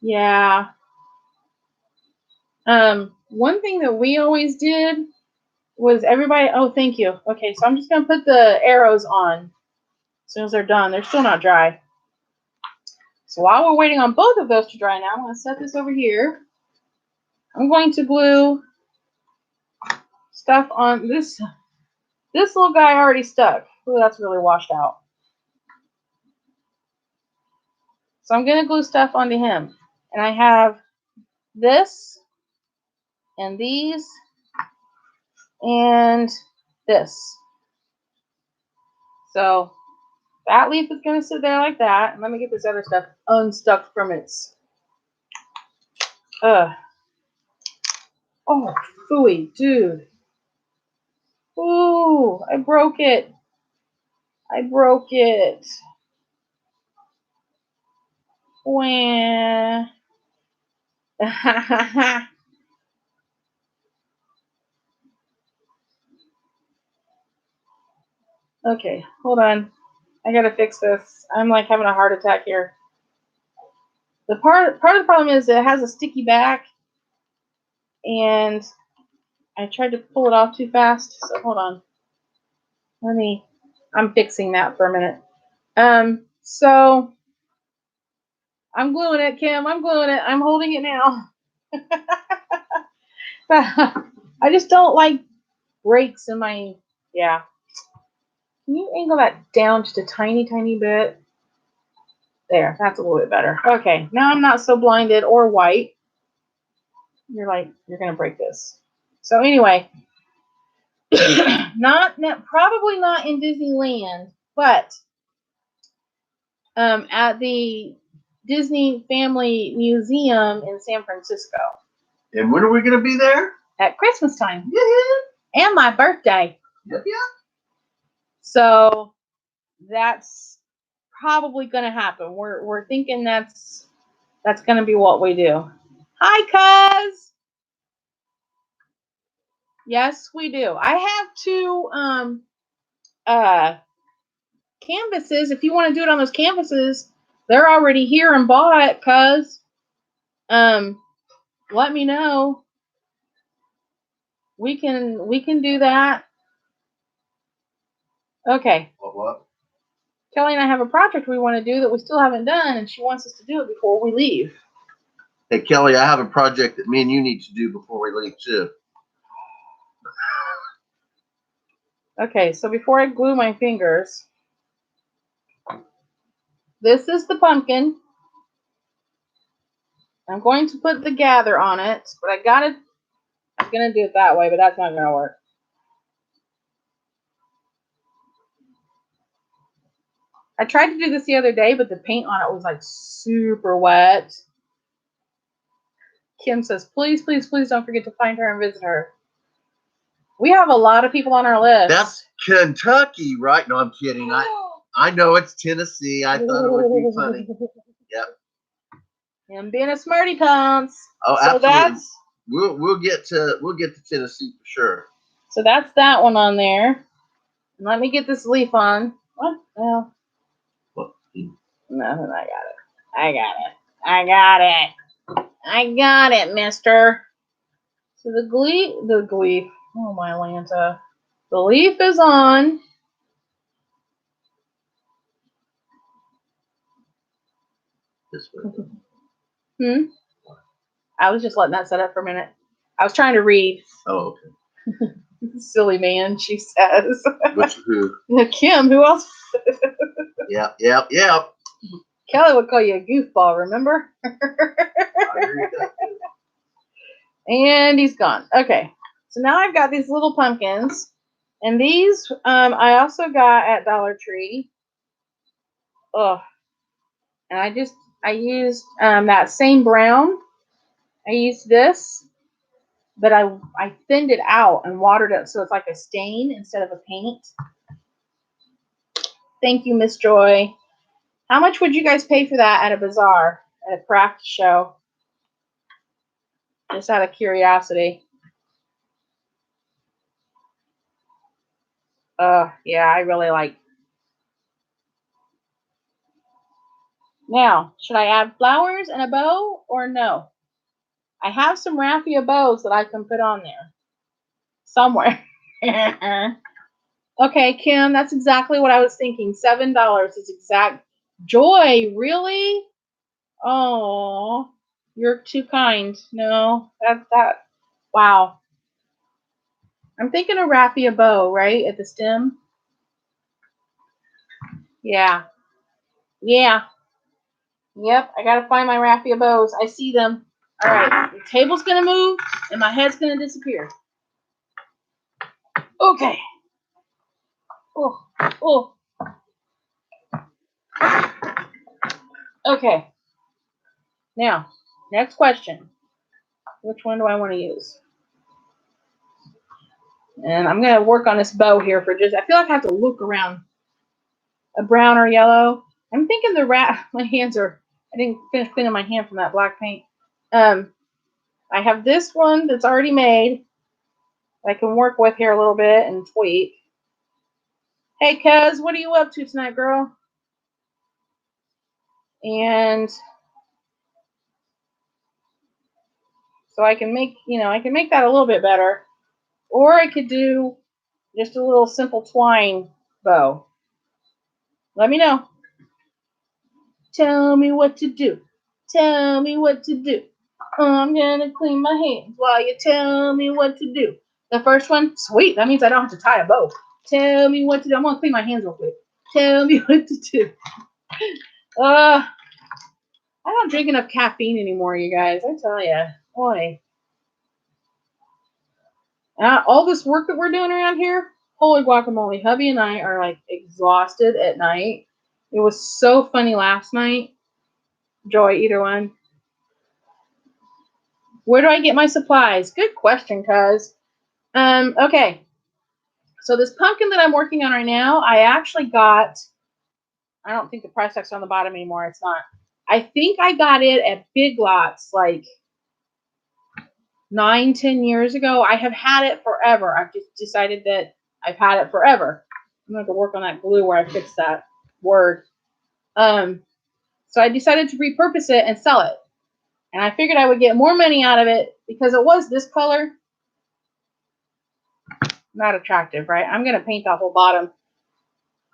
Yeah. One thing that we always did was everybody, oh, thank you. Okay, so I'm just going to put the arrows on as soon as they're done. They're still not dry. So while we're waiting on both of those to dry now, I'm going to set this over here. I'm going to glue stuff on this. This little guy already stuck. Oh, that's really washed out. So I'm going to glue stuff onto him. And I have this and these and this. So that leaf is going to sit there like that. And let me get this other stuff unstuck from its... Oh, phooey, dude. Ooh, I broke it. I broke it. Wah. Okay, hold on. I gotta fix this. I'm like having a heart attack here. The part of the problem is it has a sticky back, and I tried to pull it off too fast. So hold on. I'm fixing that for a minute. So I'm gluing it, Kim. I'm gluing it. I'm holding it now. I just don't like breaks in my, yeah. Can you angle that down just a tiny, tiny bit? There, that's a little bit better. Okay, now I'm not so blinded or white. You're like, you're going to break this. So anyway, probably not in Disneyland, but at the Disney Family Museum in San Francisco. And when are we going to be there? At Christmas time. Yeah. And my birthday. Yep. So that's probably going to happen. We're thinking that's going to be what we do. Hi, cuz. Yes, we do. I have two canvases. If you want to do it on those canvases, they're already here and bought, cuz. Let me know. We can do that. Okay. What? Kelly and I have a project we want to do that we still haven't done, and she wants us to do it before we leave. Hey, Kelly, I have a project that me and you need to do before we leave, too. Okay, so before I glue my fingers, this is the pumpkin. I'm going to put the gather on it, but I'm going to do it that way, but that's not going to work. I tried to do this the other day, but the paint on it was like super wet. Kim says, please, please, please don't forget to find her and visit her. We have a lot of people on our list. That's Kentucky, right? No, I'm kidding. I know it's Tennessee. I thought it would be funny. Yep. And being a smarty pants. Oh, so absolutely. We'll get to Tennessee for sure. So that's that one on there. Let me get this leaf on. What? Well, nothing. I got it, mister. So the gleef. Oh my Lanta. The leaf is on. This way. I was just letting that set up for a minute. I was trying to read. Oh, okay. Silly man, she says. Who? Kim, who else? Yep. Kelly would call you a goofball, remember? I agree with that. And he's gone. Okay. So now I've got these little pumpkins. And these I also got at Dollar Tree. Oh. And I used that same brown. I used this. But I thinned it out and watered it so it's like a stain instead of a paint. Thank you, Miss Joy. How much would you guys pay for that at a bazaar, at a craft show? Just out of curiosity. Yeah, I really like. Now, should I add flowers and a bow or no? I have some raffia bows that I can put on there. Somewhere. Okay, Kim, that's exactly what I was thinking. $7 is exact. Joy, really? Oh, you're too kind. No, that. Wow. I'm thinking a raffia bow, right, at the stem. Yeah. Yep, I gotta find my raffia bows. I see them. All right, the table's gonna move and my head's gonna disappear. Okay. Oh. Okay. Now, next question. Which one do I want to use? And I'm gonna work on this bow here for just. I feel like I have to look around. A brown or yellow. I'm thinking my hands are. I didn't finish cleaning my hand from that black paint. I have this one that's already made. I can work with here a little bit and tweak. Hey, cuz, what are you up to tonight, girl? And so I can make, that a little bit better. Or I could do just a little simple twine bow. Let me know. Tell me what to do. Tell me what to do. I'm gonna clean my hands while you tell me what to do. The first one, sweet. That means I don't have to tie a bow. Tell me what to do. I'm gonna clean my hands real quick. Tell me what to do. I don't drink enough caffeine anymore, you guys. I tell you, boy. All this work that we're doing around here, holy guacamole. Hubby and I are like exhausted at night. It was so funny last night. Joy, either one. Where do I get my supplies? Good question, cuz. Okay. So this pumpkin that I'm working on right now, I actually got, I don't think the price tag's on the bottom anymore. It's not. I think I got it at Big Lots like 9-10 years ago. I have had it forever. I've just decided that I've had it forever. I'm going to work on that glue where I fixed that word. So I decided to repurpose it and sell it. And I figured I would get more money out of it because it was this color. Not attractive, right? I'm going to paint that whole bottom.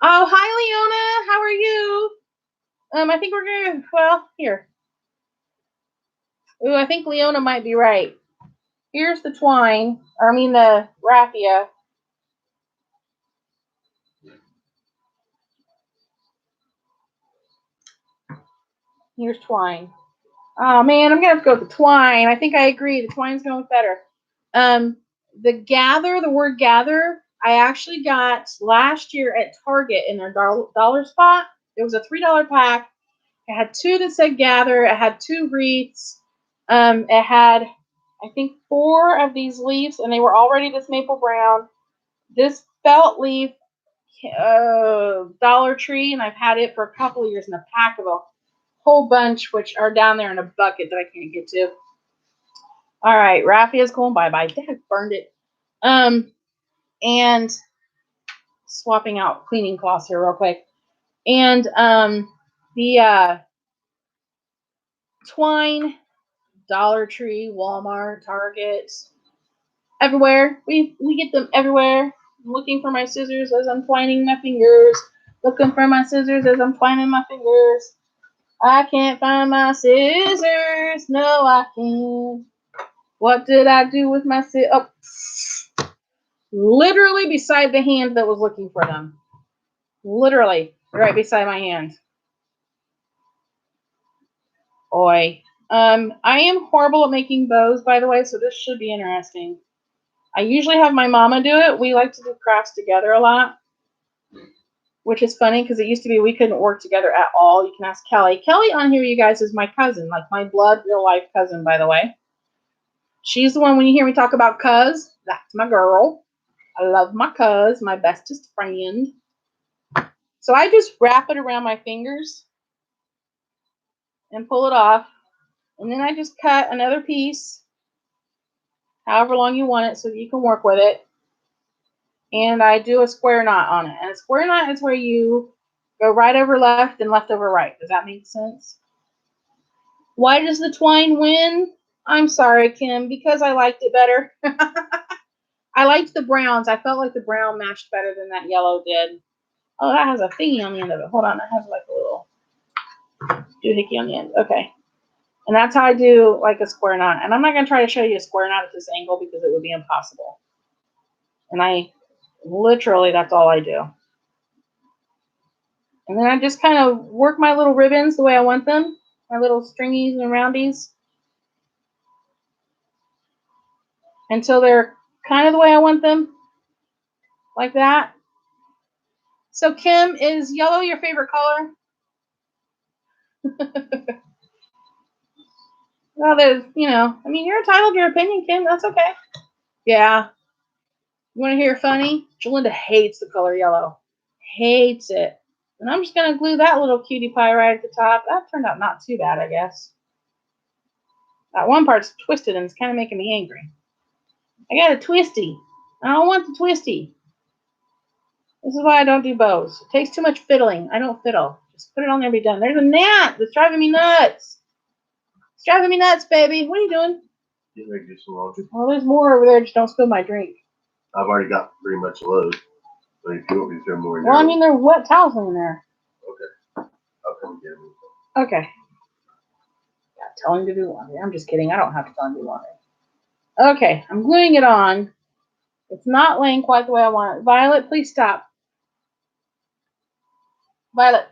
Oh, hi, Leona. How are you? I think we're going to, well, here. Ooh, I think Leona might be right. Here's the twine, the raffia. Here's twine. Oh, man, I'm going to have to go with the twine. I think I agree. The twine's going to look better. The word gather, I actually got last year at Target in their dollar spot. It was a $3 pack. It had 2 that said gather. It had 2 wreaths. It had I think 4 of these leaves, and they were already this maple brown. This felt leaf, Dollar Tree, and I've had it for a couple of years in a pack of a whole bunch, which are down there in a bucket that I can't get to. All right, Raffia's going bye-bye. Dad burned it. And swapping out cleaning cloths here real quick. And the twine, Dollar Tree, Walmart, Target, everywhere. We get them everywhere. I'm looking for my scissors as I'm twining my fingers. Looking for my scissors as I'm twining my fingers. I can't find my scissors. No, I can't. What did I do with my scissors? Oh, literally beside the hand that was looking for them. Literally right beside my hand. Oi. I am horrible at making bows, by the way, so this should be interesting. I usually have my mama do it. We like to do crafts together a lot, which is funny because it used to be we couldn't work together at all. You can ask Kelly. Kelly on here, you guys, is my cousin, like my blood, real life cousin, by the way. She's the one, when you hear me talk about cuz, that's my girl. I love my cuz, my bestest friend. So I just wrap it around my fingers and pull it off. And then I just cut another piece, however long you want it, so that you can work with it. And I do a square knot on it. And a square knot is where you go right over left and left over right. Does that make sense? Why does the twine win? I'm sorry, Kim, because I liked it better. I liked the browns. I felt like the brown matched better than that yellow did. Oh, that has a thingy on the end of it. Hold on, that has like a little doohickey on the end. Okay. And that's how I do like a square knot. And I'm not going to try to show you a square knot at this angle because it would be impossible. And I literally, that's all I do. And then I just kind of work my little ribbons the way I want them. My little stringies and roundies. Until they're kind of the way I want them. Like that. So Kim, is yellow your favorite color? Well, there's, I mean, you're entitled to your opinion, Kim. That's okay. Yeah. You want to hear funny? Jalinda hates the color yellow. Hates it. And I'm just going to glue that little cutie pie right at the top. That turned out not too bad, I guess. That one part's twisted and it's kind of making me angry. I got a twisty. I don't want the twisty. This is why I don't do bows. It takes too much fiddling. I don't fiddle. Just put it on there and be done. There's a gnat that's driving me nuts. It's driving me nuts, baby. What are you doing? Get ready to do some laundry. Well, there's more over there. Just don't spill my drink. I've already got pretty much a load. But if you want me to throw more in there. Well, I mean, there are wet towels in there. Okay. I'll come get them. Okay. Yeah, tell him to do laundry. I'm just kidding. I don't have to tell him to do laundry. Okay, I'm gluing it on. It's not laying quite the way I want it. Violet, please stop. Violet.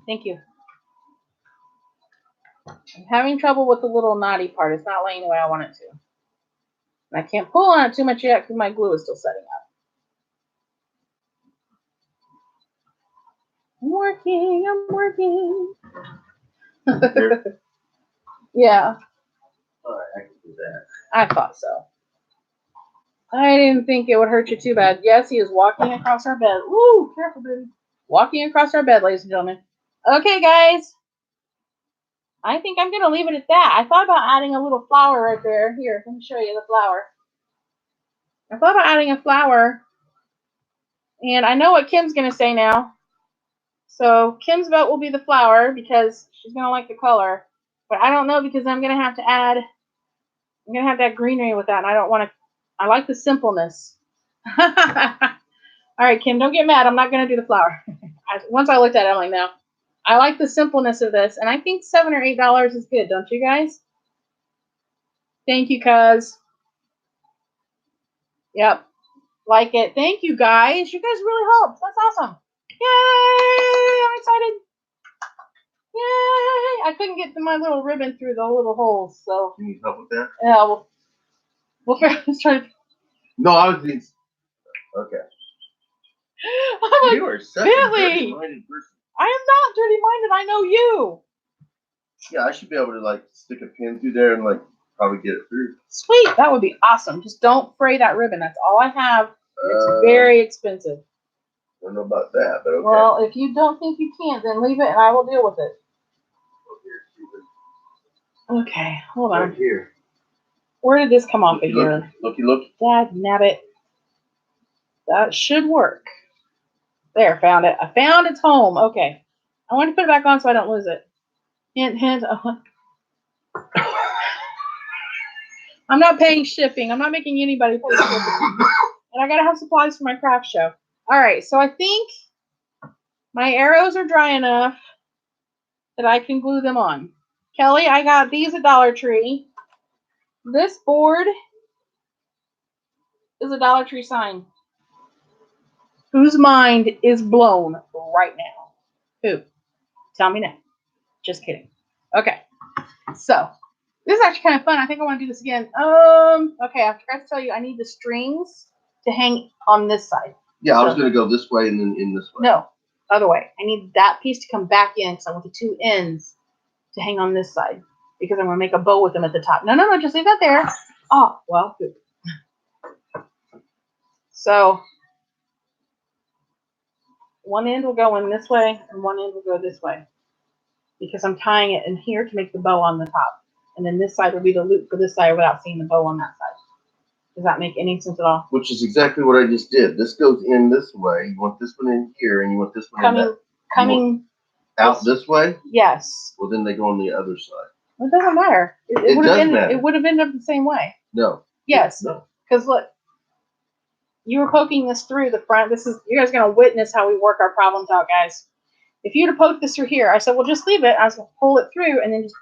Thank you. I'm having trouble with the little knotty part. It's not laying the way I want it to. And I can't pull on it too much yet because my glue is still setting up. I'm working. Yeah. All right, I can do that. I thought so. I didn't think it would hurt you too bad. Yes, he is walking across our bed. Woo, careful, baby. Walking across our bed, ladies and gentlemen. Okay, guys. I think I'm going to leave it at that. I thought about adding a little flower right there. Here, let me show you the flower. I thought about adding a flower. And I know what Kim's going to say now. So Kim's vote will be the flower because she's going to like the color. But I don't know because I'm going to have to add greenery with that. And I don't want to. I like the simpleness. All right, Kim, don't get mad. I'm not going to do the flower. Once I looked at it, I'm like, no. I like the simpleness of this. And I think $7 or $8 is good, don't you guys? Thank you, cuz. Yep. Like it. Thank you, guys. You guys really helped. That's awesome. Yay! I'm excited. Yay! I couldn't get my little ribbon through the little holes, so. You need help with that? Yeah, let's try to. No, I was just. Okay. I'm You are such Billy. a dirty-minded person. I am not dirty-minded. I know you. Yeah, I should be able to like stick a pin through there and like probably get it through. Sweet, that would be awesome. Just don't fray that ribbon. That's all I have. It's very expensive. I don't know about that, but okay. Well, if you don't think you can, then leave it and I will deal with it. Okay, hold on. Right here. Where did this come off of here? Looky. Dad nabbit. That should work. There, found it. I found its home. Okay. I want to put it back on so I don't lose it. Hint, hint. I'm not paying shipping. I'm not making anybody pay shipping. And I gotta have supplies for my craft show. Alright, so I think my arrows are dry enough that I can glue them on. Kelly, I got these at Dollar Tree. This board is a Dollar Tree sign. Whose mind is blown right now? Who? Tell me now. Just kidding. Okay. So, this is actually kind of fun. I think I want to do this again. Okay, I forgot to tell you, I need the strings to hang on this side. Yeah, I was going to go this way and then in this way. No, other way. I need that piece to come back in because I want the two ends to hang on this side because I'm going to make a bow with them at the top. No, just leave that there. Oh, well, good. So, one end will go in this way and one end will go this way because I'm tying it in here to make the bow on the top. And then this side will be the loop for this side without seeing the bow on that side. Does that make any sense at all? Which is exactly what I just did. This goes in this way. You want this one in here and you want this one in that. Coming out this way? Yes. Well, then they go on the other side. Well, it doesn't matter. It does matter. It would have ended up the same way. No. Yes. No. Because look, you were poking this through the front. You guys are going to witness how we work our problems out, guys. If you'd have poked this through here, I said, well, just leave it. I was going to pull it through and then just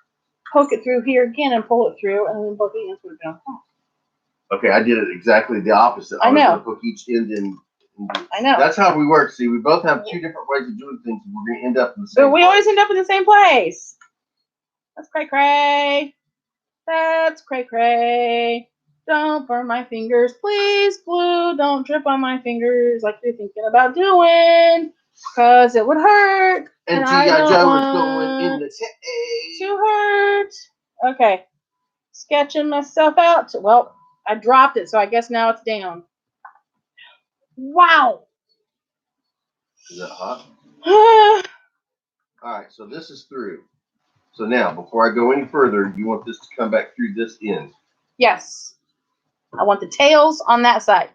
poke it through here again and pull it through, and then both the ends would have been on top. Okay, I did it exactly the opposite. I know. was going to poke each end in. I know. That's how we work. See, we both have two different ways of doing things, and we're going to end up in the same But we place. always end up in the same place. That's cray-cray. That's cray-cray. Don't burn my fingers. Please, glue. Don't drip on my fingers like you're thinking about doing. Because it would hurt. And I don't Joe want is going in the to hurt. Okay. Sketching myself out. Well, I dropped it, so I guess now it's down. Wow. Is that hot? All right, so this is through. So now, before I go any further, you want this to come back through this end. Yes. I want the tails on that side.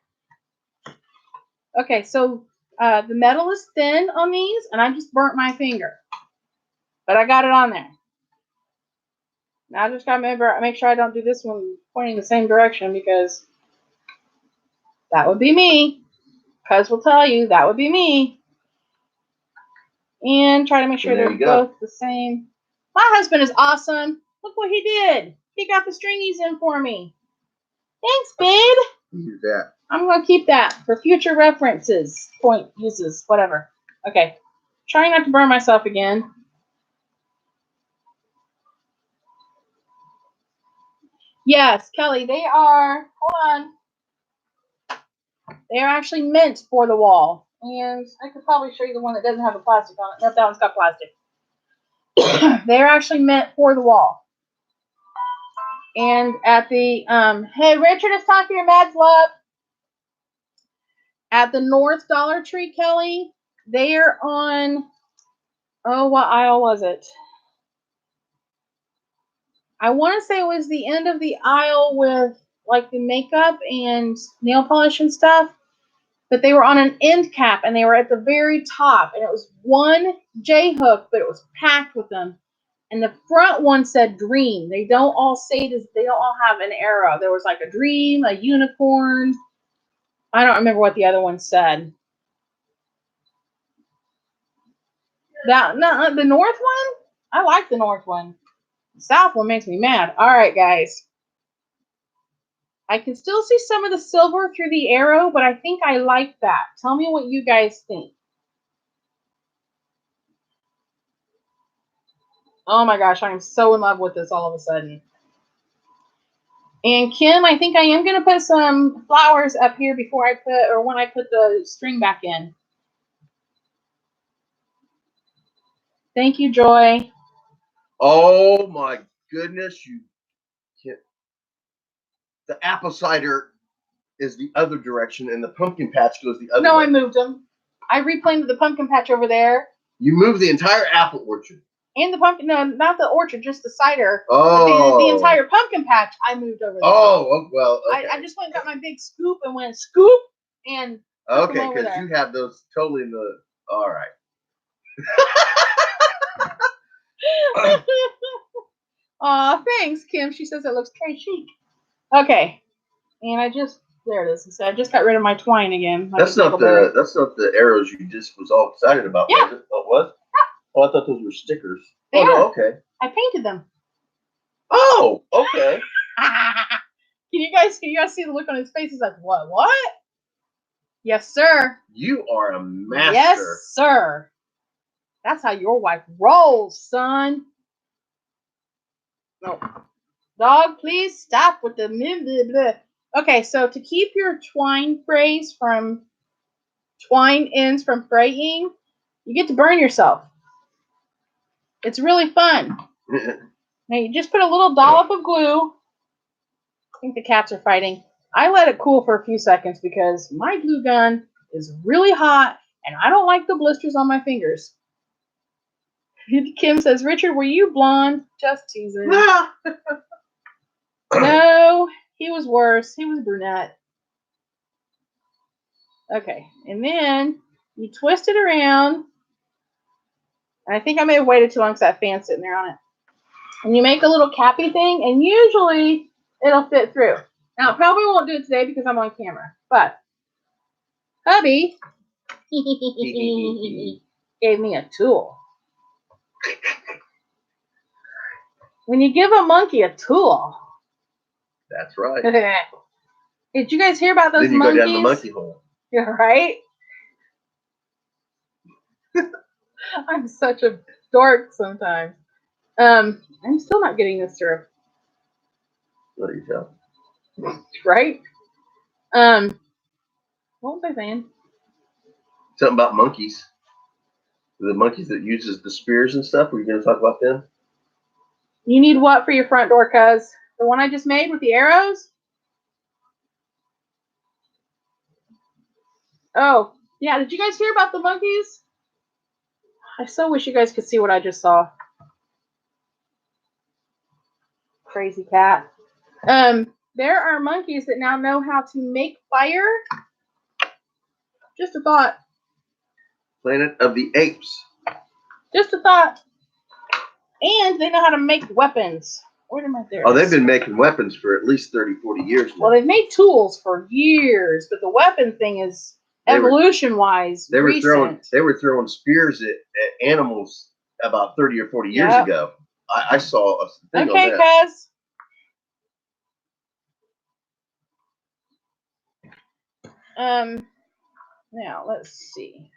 Okay, so the metal is thin on these, and I just burnt my finger. But I got it on there. Now I just got to make sure I don't do this one pointing the same direction because that would be me. Cuz will tell you that would be me. And try to make sure they're both the same. My husband is awesome. Look what he did. He got the stringies in for me. Thanks, babe. Use that. I'm going to keep that for future references, point uses, whatever. Okay. Trying not to burn myself again. Yes, Kelly, they are, hold on. They are actually meant for the wall. And I could probably show you the one that doesn't have the plastic on it. Nope, that one's got plastic. They're actually meant for the wall. And at the, hey, Richard is talking to Mads Love. At the North Dollar Tree, Kelly, they are on, oh, what aisle was it? I want to say it was the end of the aisle with like the makeup and nail polish and stuff. But they were on an end cap and they were at the very top. And it was one J-hook, but it was packed with them. And the front one said dream. They don't all say this. They don't all have an arrow. There was like a dream, a unicorn. I don't remember what the other one said. The north one? I like the north one. The south one makes me mad. All right, guys. I can still see some of the silver through the arrow, but I think I like that. Tell me what you guys think. Oh my gosh, I'm so in love with this all of a sudden. And Kim, I think I am going to put some flowers up here before I put, or when I put the string back in. Thank you, Joy. Oh my goodness, you can't. the apple cider is the other direction, and the pumpkin patch goes the other No, way. I moved them. I replanted the pumpkin patch over there. You moved the entire apple orchard. And the pumpkin, no, not the orchard, just the cider. Oh. The entire pumpkin patch, I moved over there. Oh, well, okay. I just went and got my big scoop and went scoop and okay, because you have those totally in the. All right. Aw, thanks, Kim. She says it looks très chic. Okay, and there it is. So I just got rid of my twine again. That's not the arrows you just was all excited about, yeah. was it? Oh, what? Oh, I thought those were stickers. They are. No, okay. I painted them. Oh, okay. Can you guys see the look on his face? He's like, what? Yes, sir. You are a master. Yes, sir. That's how your wife rolls, son. No. Dog, please stop with the blah, blah. Okay, so to keep your twine ends from fraying, you get to burn yourself. It's really fun. Now you just put a little dollop of glue. I think the cats are fighting. I let it cool for a few seconds because my glue gun is really hot and I don't like the blisters on my fingers. Kim says, Richard, were you blonde? Just teasing. No, he was worse. He was brunette. Okay, and then you twist it around. I think I may have waited too long because that fan's sitting there on it. And you make a little cappy thing, and usually it'll fit through. Now, I probably won't do it today because I'm on camera, but hubby gave me a tool. When you give a monkey a tool. That's right. Did you guys hear about those monkeys? Then you go down the monkey hole. Yeah, right? I'm such a dork sometimes. I'm still not getting this through. What are you telling? Right? What was I saying? Something about monkeys. The monkeys that uses the spears and stuff. Were you going to talk about them? You need what for your front door, cuz? The one I just made with the arrows? Oh, yeah. Did you guys hear about the monkeys? I so wish you guys could see what I just saw. Crazy cat. There are monkeys that now know how to make fire. Just a thought. Planet of the Apes. Just a thought. And they know how to make weapons. Where am I there? Oh, they've been making weapons for at least 30, 40 years now. Well, they've made tools for years, but the weapon thing is evolution-wise recent. They were throwing spears at animals about 30 or 40 years ago. I saw a thing on that. Okay, guys. Now let's see.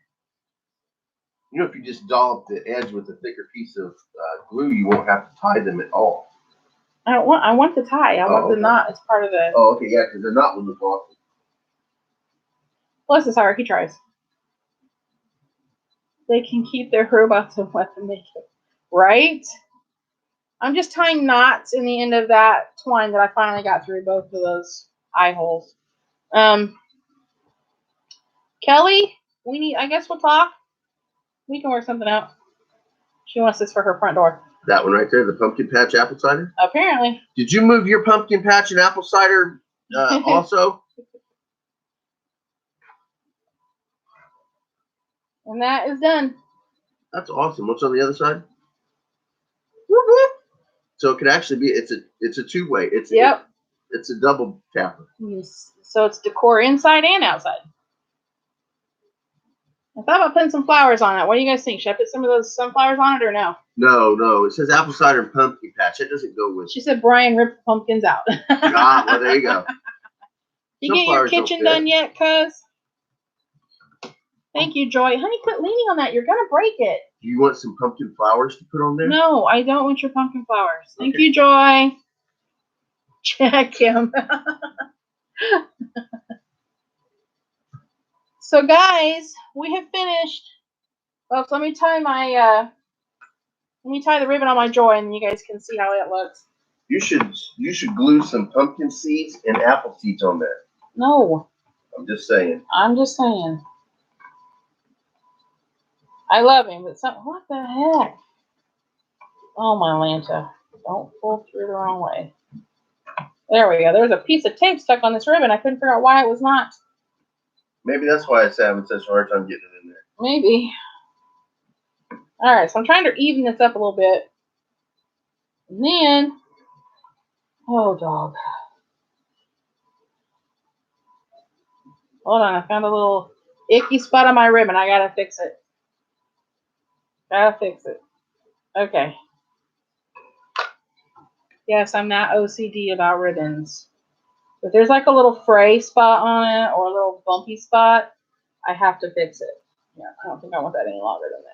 You know, if you just dollop the edge with a thicker piece of glue, you won't have to tie them at all. I want the tie. I want the knot as part of the. Oh, okay, yeah, because the knot wouldn't fall. Bless his heart, he tries. They can keep their robots and weapon making, right? I'm just tying knots in the end of that twine that I finally got through both of those eye holes. Kelly, I guess we'll talk. We can work something out. She wants this for her front door. That one right there, the pumpkin patch apple cider? Apparently. Did you move your pumpkin patch and apple cider also? And that is done. That's awesome. What's on the other side? Whoop-whoop. So it could actually be, it's a two-way. It's a double tapper. So it's decor inside and outside. I thought about putting some flowers on it. What do you guys think? Should I put some of those sunflowers on it or no? No. It says apple cider and pumpkin patch. It doesn't go with. She said Brian ripped the pumpkins out. Well, there you go. You get your kitchen done yet, cuz? Thank you, Joy. Honey, quit leaning on that. You're going to break it. Do you want some pumpkin flowers to put on there? No, I don't want your pumpkin flowers. Thank you, Joy. Check him. So, guys, we have finished. Well, so let me tie the ribbon on my Joy, and you guys can see how it looks. You should glue some pumpkin seeds and apple seeds on that. No. I'm just saying. I'm just saying. I love him, but what the heck? Oh my Lanta. Don't pull through the wrong way. There we go. There's a piece of tape stuck on this ribbon. I couldn't figure out why it was not. Maybe that's why it's having such a hard time getting it in there. Maybe. Alright, so I'm trying to even this up a little bit. And then, oh dog. Hold on, I found a little icky spot on my ribbon. I gotta fix it. Gotta fix it. Okay. Yes, I'm not OCD about ribbons. If there's like a little fray spot on it or a little bumpy spot, I have to fix it. Yeah, I don't think I want that any longer than that.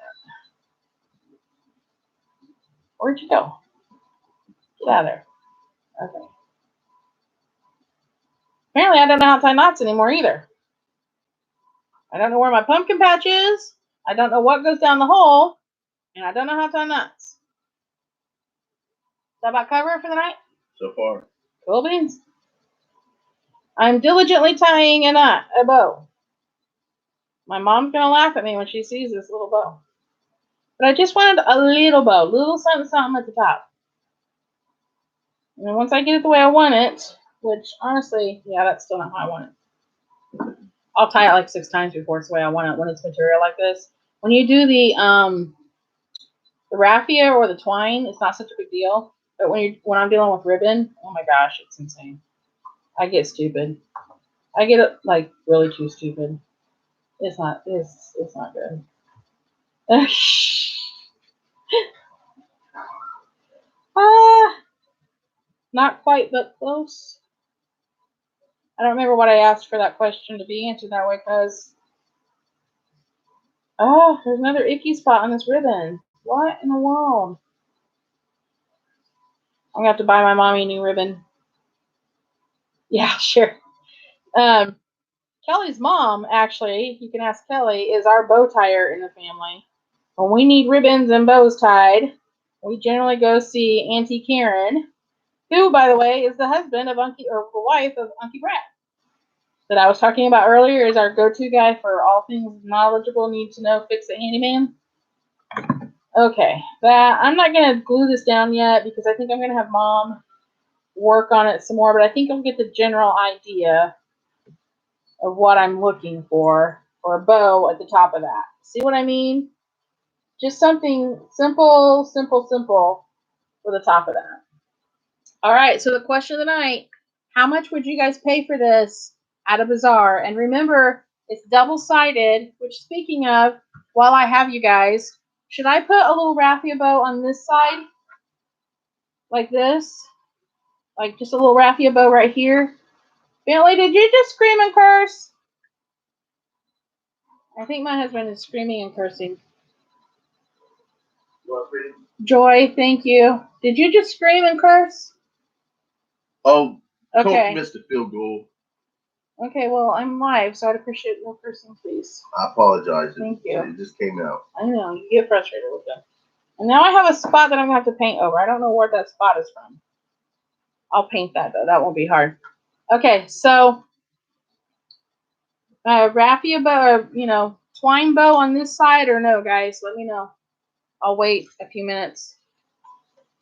Where'd you go? Get out of there. Okay. Apparently I don't know how to tie knots anymore either. I don't know where my pumpkin patch is. I don't know what goes down the hole. And I don't know how to tie knots. Is that about cover it for the night? So far. Cool beans. I'm diligently tying a knot, a bow. My mom's going to laugh at me when she sees this little bow. But I just wanted a little bow, little something, something at the top. And then once I get it the way I want it, which honestly, yeah, that's still not how I want it. I'll tie it like 6 times before it's the way I want it when it's material like this. When you do the raffia or the twine, it's not such a big deal. But when I'm dealing with ribbon, oh my gosh, it's insane. I get stupid. I get like really too stupid. It's not good. Not quite, but close. I don't remember what I asked for that question to be answered that way, because there's another icky spot on this ribbon. What in the world? I'm gonna have to buy my mommy a new ribbon. Yeah, sure. Kelly's mom, actually, you can ask Kelly, is our bow tire in the family. When we need ribbons and bows tied, we generally go see Auntie Karen, who, by the way, is the husband of the wife of Uncle Brad, that I was talking about earlier, is our go-to guy for all things knowledgeable, need to know, fix it handyman. Okay, I'm not going to glue this down yet because I think I'm going to have Mom work on it some more, but I think I'll get the general idea of what I'm looking for a bow at the top of that. See what I mean? Just something simple for the top of that. All right, so the question of the night, how much would you guys pay for this at a bazaar? And remember, it's double-sided, which, speaking of, while I have you guys, should I put a little raffia bow on this side? Like this? Like just a little raffia bow right here? Bentley, did you just scream and curse? I think my husband is screaming and cursing. Joy, thank you. Did you just scream and curse? Oh, okay. Coach missed a field goal. Okay, well, I'm live, so I'd appreciate no cursing, please. I apologize. Thank you. It just came out. I know, you get frustrated with them. And now I have a spot that I'm going to have to paint over. I don't know where that spot is from. I'll paint that, though. That won't be hard. Okay, so raffia bow, twine bow on this side or no, guys? Let me know. I'll wait a few minutes.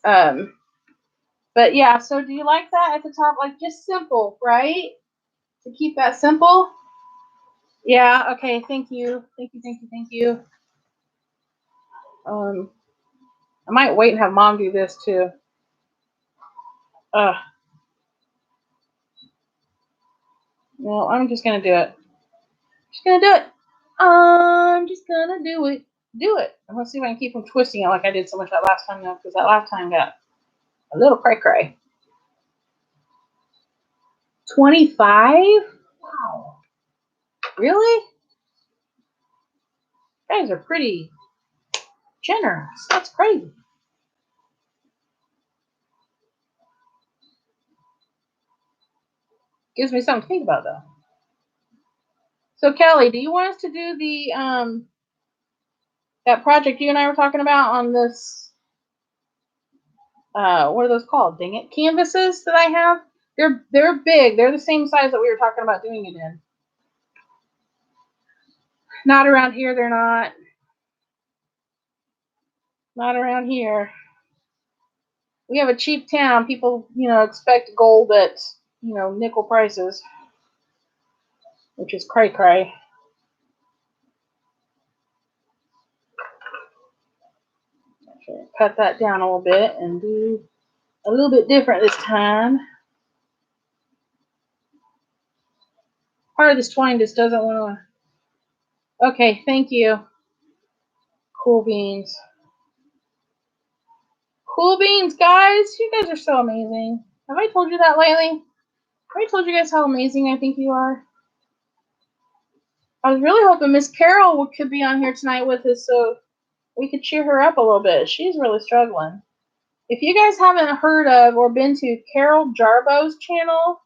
But yeah, so do you like that at the top? Like just simple, right? To keep that simple? Yeah, okay, thank you. Thank you. I might wait and have Mom do this too. No, I'm just gonna do it. I'm just gonna do it. I'm gonna see if I can keep from twisting it like I did so much that last time, though, because that last time got a little cray-cray. 25? Wow. Really? You guys are pretty generous. That's crazy. Gives me something to think about, though. So, Kelly, do you want us to do the that project you and I were talking about on this what are those called? Dang it, canvases that I have. They're big. They're the same size that we were talking about doing it in. Not around here. They're not. Not around here. We have a cheap town. People, expect gold at, nickel prices, which is cray cray. Cut that down a little bit and do a little bit different this time. Part of this twine just doesn't want to. Okay, thank you. Cool beans. Cool beans, guys. You guys are so amazing. Have I told you that lately? Have I told you guys how amazing I think you are? I was really hoping Miss Carol could be on here tonight with us so we could cheer her up a little bit. She's really struggling. If you guys haven't heard of or been to Carol Jarbo's channel,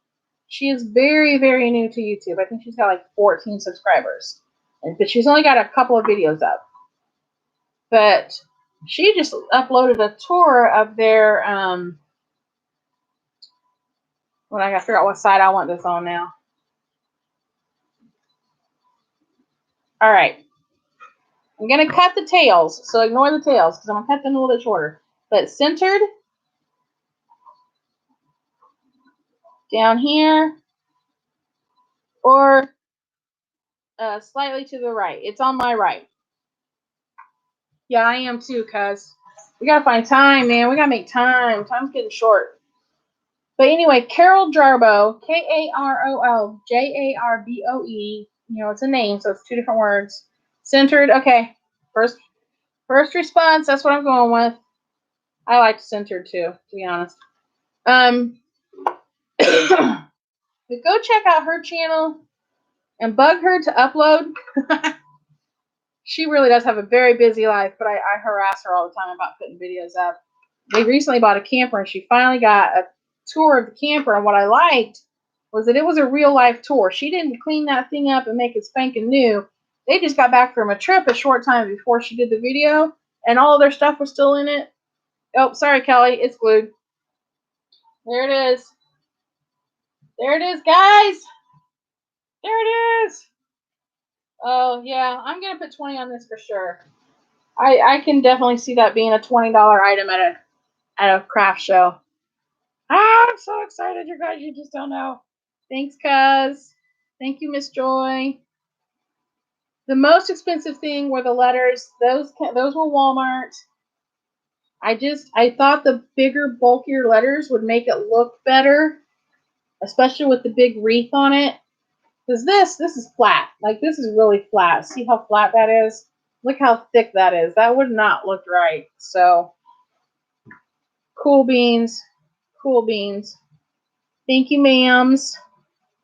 she is very, very new to YouTube. I think she's got like 14 subscribers. But she's only got a couple of videos up. But she just uploaded a tour of their, well, I gotta figure out what side I want this on now. All right. I'm going to cut the tails, so ignore the tails because I'm going to cut them a little bit shorter. But centered down here or slightly to the right. It's on my right. Yeah, I am too, cuz we got to find time, man. We got to make time. Time's getting short. But anyway, Carol Jarbo, Karol Jarboe. It's a name, so it's two different words. Centered. Okay. First response. That's what I'm going with. I like centered too, to be honest. But go check out her channel and bug her to upload. She really does have a very busy life, but I harass her all the time about putting videos up. They recently bought a camper, and she finally got a tour of the camper, and what I liked was that it was a real-life tour. She didn't clean that thing up and make it spanking new. They just got back from a trip a short time before she did the video, and all of their stuff was still in it. Oh, sorry, Kelly. It's glued. There it is. There it is, guys. There it is. Oh, yeah. I'm going to put 20 on this for sure. I can definitely see that being a $20 item at a craft show. I'm so excited, you guys. You just don't know. Thanks, cuz. Thank you, Miss Joy. The most expensive thing were the letters. Those were Walmart. I thought the bigger, bulkier letters would make it look better, especially with the big wreath on it. Because this is flat. Like, this is really flat. See how flat that is? Look how thick that is. That would not look right. So, cool beans. Cool beans. Thank you, ma'ams.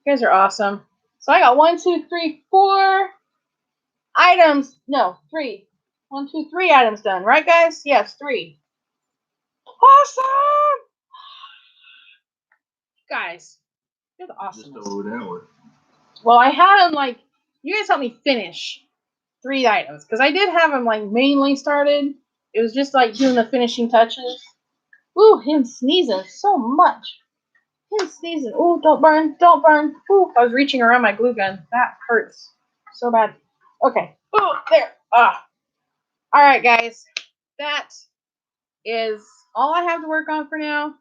You guys are awesome. So, I got 1, 2, 3, 4 items. No, 3. 1, 2, 3 items done. Right, guys? Yes, 3. Awesome! Guys, you're the awesome. Just over an hour. Well, I had them, like, you guys helped me finish 3 items. Because I did have them, like, mainly started. It was just, like, doing the finishing touches. Ooh, him sneezing so much. Him sneezing. Ooh, don't burn. Don't burn. Ooh, I was reaching around my glue gun. That hurts so bad. Okay. Ooh, there. Ah. All right, guys. That is all I have to work on for now.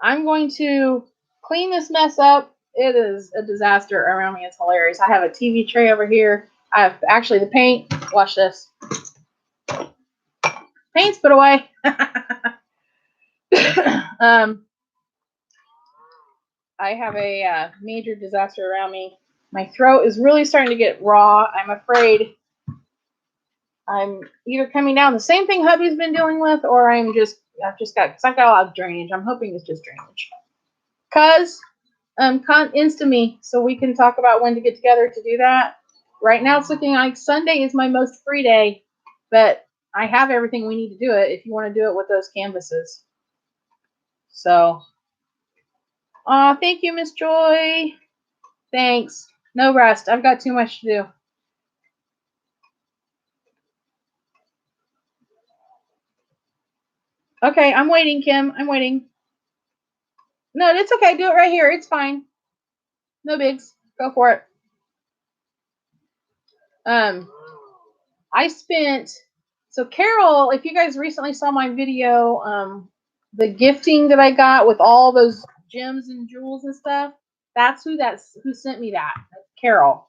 I'm going to clean this mess up. It is a disaster around me. It's hilarious. I have a TV tray over here. I have actually the paint. Watch this. Paint's put away. I have a major disaster around me. My throat is really starting to get raw. I'm afraid I'm either coming down the same thing hubby's been dealing with, or I've got a lot of drainage. I'm hoping it's just drainage. Cuz insta me so we can talk about when to get together to do that. Right now it's looking like Sunday is my most free day, but I have everything we need to do it if you want to do it with those canvases. So, thank you, Miss Joy. Thanks. No rest. I've got too much to do. Okay, I'm waiting, Kim. I'm waiting. No, it's okay. Do it right here. It's fine. No bigs. Go for it. I spent, so Carol, if you guys recently saw my video, the gifting that I got with all those gems and jewels and stuff, that's who sent me that. That's Carol.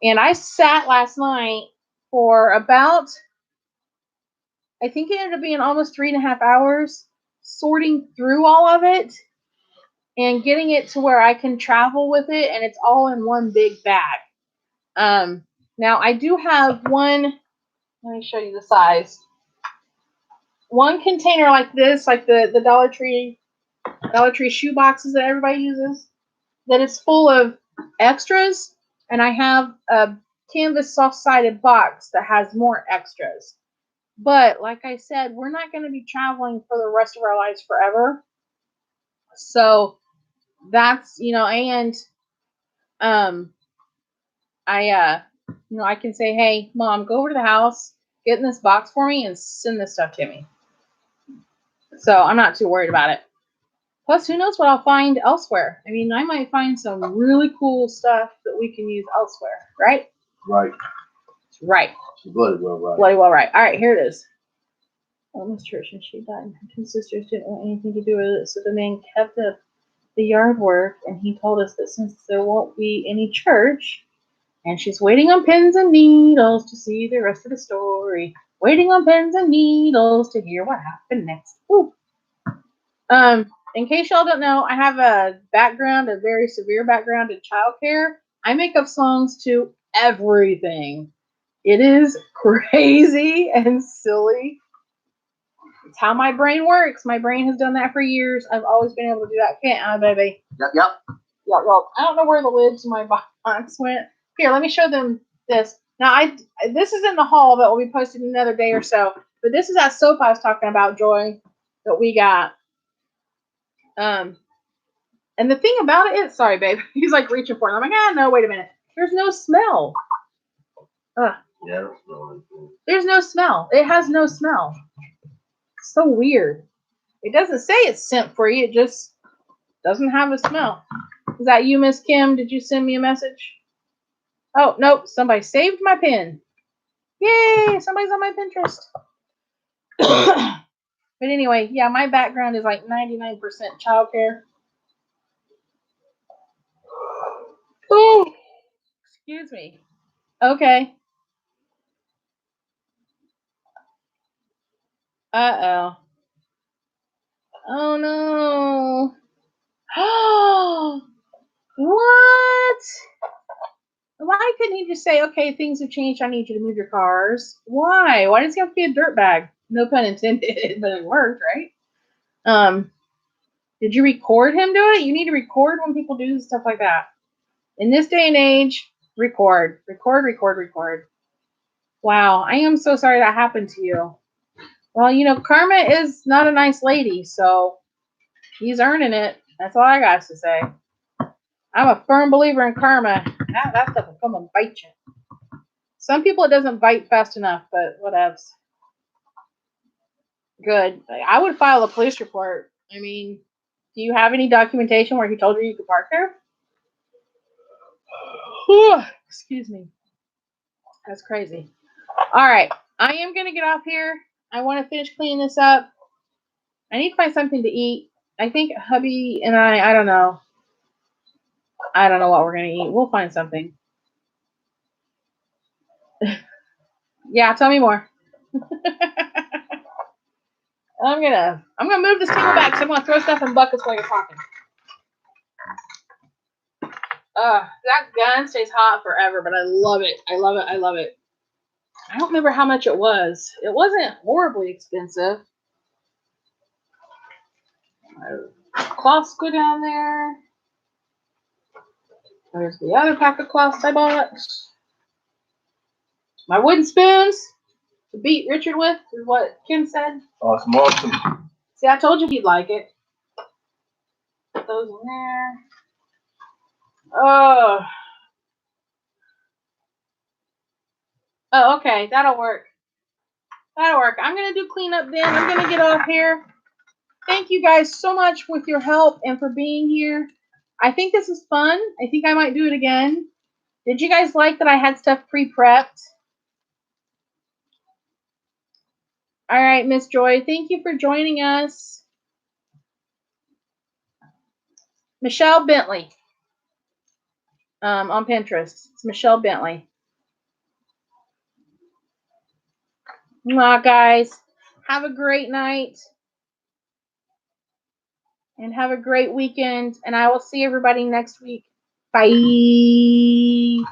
And I sat last night for about, I think it ended up being almost 3.5 hours sorting through all of it and getting it to where I can travel with it, and it's all in one big bag. Now I do have one. Let me show you the size. One container like this, like the Dollar Tree shoe boxes that everybody uses, that is full of extras, and I have a canvas soft-sided box that has more extras. But like I said, we're not going to be traveling for the rest of our lives forever. So that's, and I can say, hey, Mom, go over to the house, get in this box for me, and send this stuff to me. So I'm not too worried about it. Plus, who knows what I'll find elsewhere? I mean, I might find some really cool stuff that we can use elsewhere, right? Right. Right. Bloody well right. Bloody well right. All right, here it is. Almost church, and she died. And her two sisters didn't want anything to do with it, so the man kept up the yard work, and he told us that since there won't be any church, and she's waiting on pins and needles to see the rest of the story. Waiting on pins and needles to hear what happened next. Ooh. In case y'all don't know, I have a very severe background in childcare. I make up songs to everything. It is crazy and silly. It's how my brain works. My brain has done that for years. I've always been able to do that. Can't I, baby? Yep. Yeah, well, I don't know where the lid to my box went. Here, let me show them this. Now, this is in the haul that will be posted in another day or so. But this is that soap I was talking about, Joy, that we got. And the thing about it is, sorry, babe. He's like reaching for it. I'm like, no, wait a minute. There's no smell. Yeah, that's really cool. There's no smell. It has no smell. It's so weird. It doesn't say it's scent free. It just doesn't have a smell. Is that you, Miss Kim? Did you send me a message? Oh, nope. Somebody saved my pin. Yay! Somebody's on my Pinterest. But anyway, yeah, my background is like 99% childcare. Oh, excuse me. Okay. Uh-oh. Oh, no. Oh, what? Why couldn't he just say, okay, things have changed, I need you to move your cars? Why? Why does he have to be a dirtbag? No pun intended, but it worked, right? Did you record him do it? You need to record when people do stuff like that. In this day and age, record. Wow, I am so sorry that happened to you. Well, Karma is not a nice lady, so he's earning it. That's all I got to say. I'm a firm believer in karma. That stuff will come and bite you. Some people it doesn't bite fast enough, but whatevs. Good. I would file a police report. I mean, do you have any documentation where he told you could park there? Excuse me. That's crazy. All right. I am going to get off here. I want to finish cleaning this up. I need to find something to eat. I think hubby and I don't know. I don't know what we're going to eat. We'll find something. Yeah, tell me more. I'm gonna move this table back because I'm gonna throw stuff in buckets while you're talking. That gun stays hot forever, but I love it. I love it. I don't remember how much it was. It wasn't horribly expensive. Cloths go down there. There's the other pack of cloths I bought. My wooden spoons to beat Richard with is what Kim said. Awesome. See, I told you he'd like it. Put those in there. Oh, okay. That'll work. I'm going to do cleanup then. I'm going to get off here. thank you guys so much with your help and for being here. I think this is fun. I think I might do it again. Did you guys like that I had stuff pre-prepped? All right, Miss Joy, thank you for joining us. Michelle Bentley on Pinterest. It's Michelle Bentley. Mwah, guys. Have a great night. And have a great weekend. And I will see everybody next week. Bye.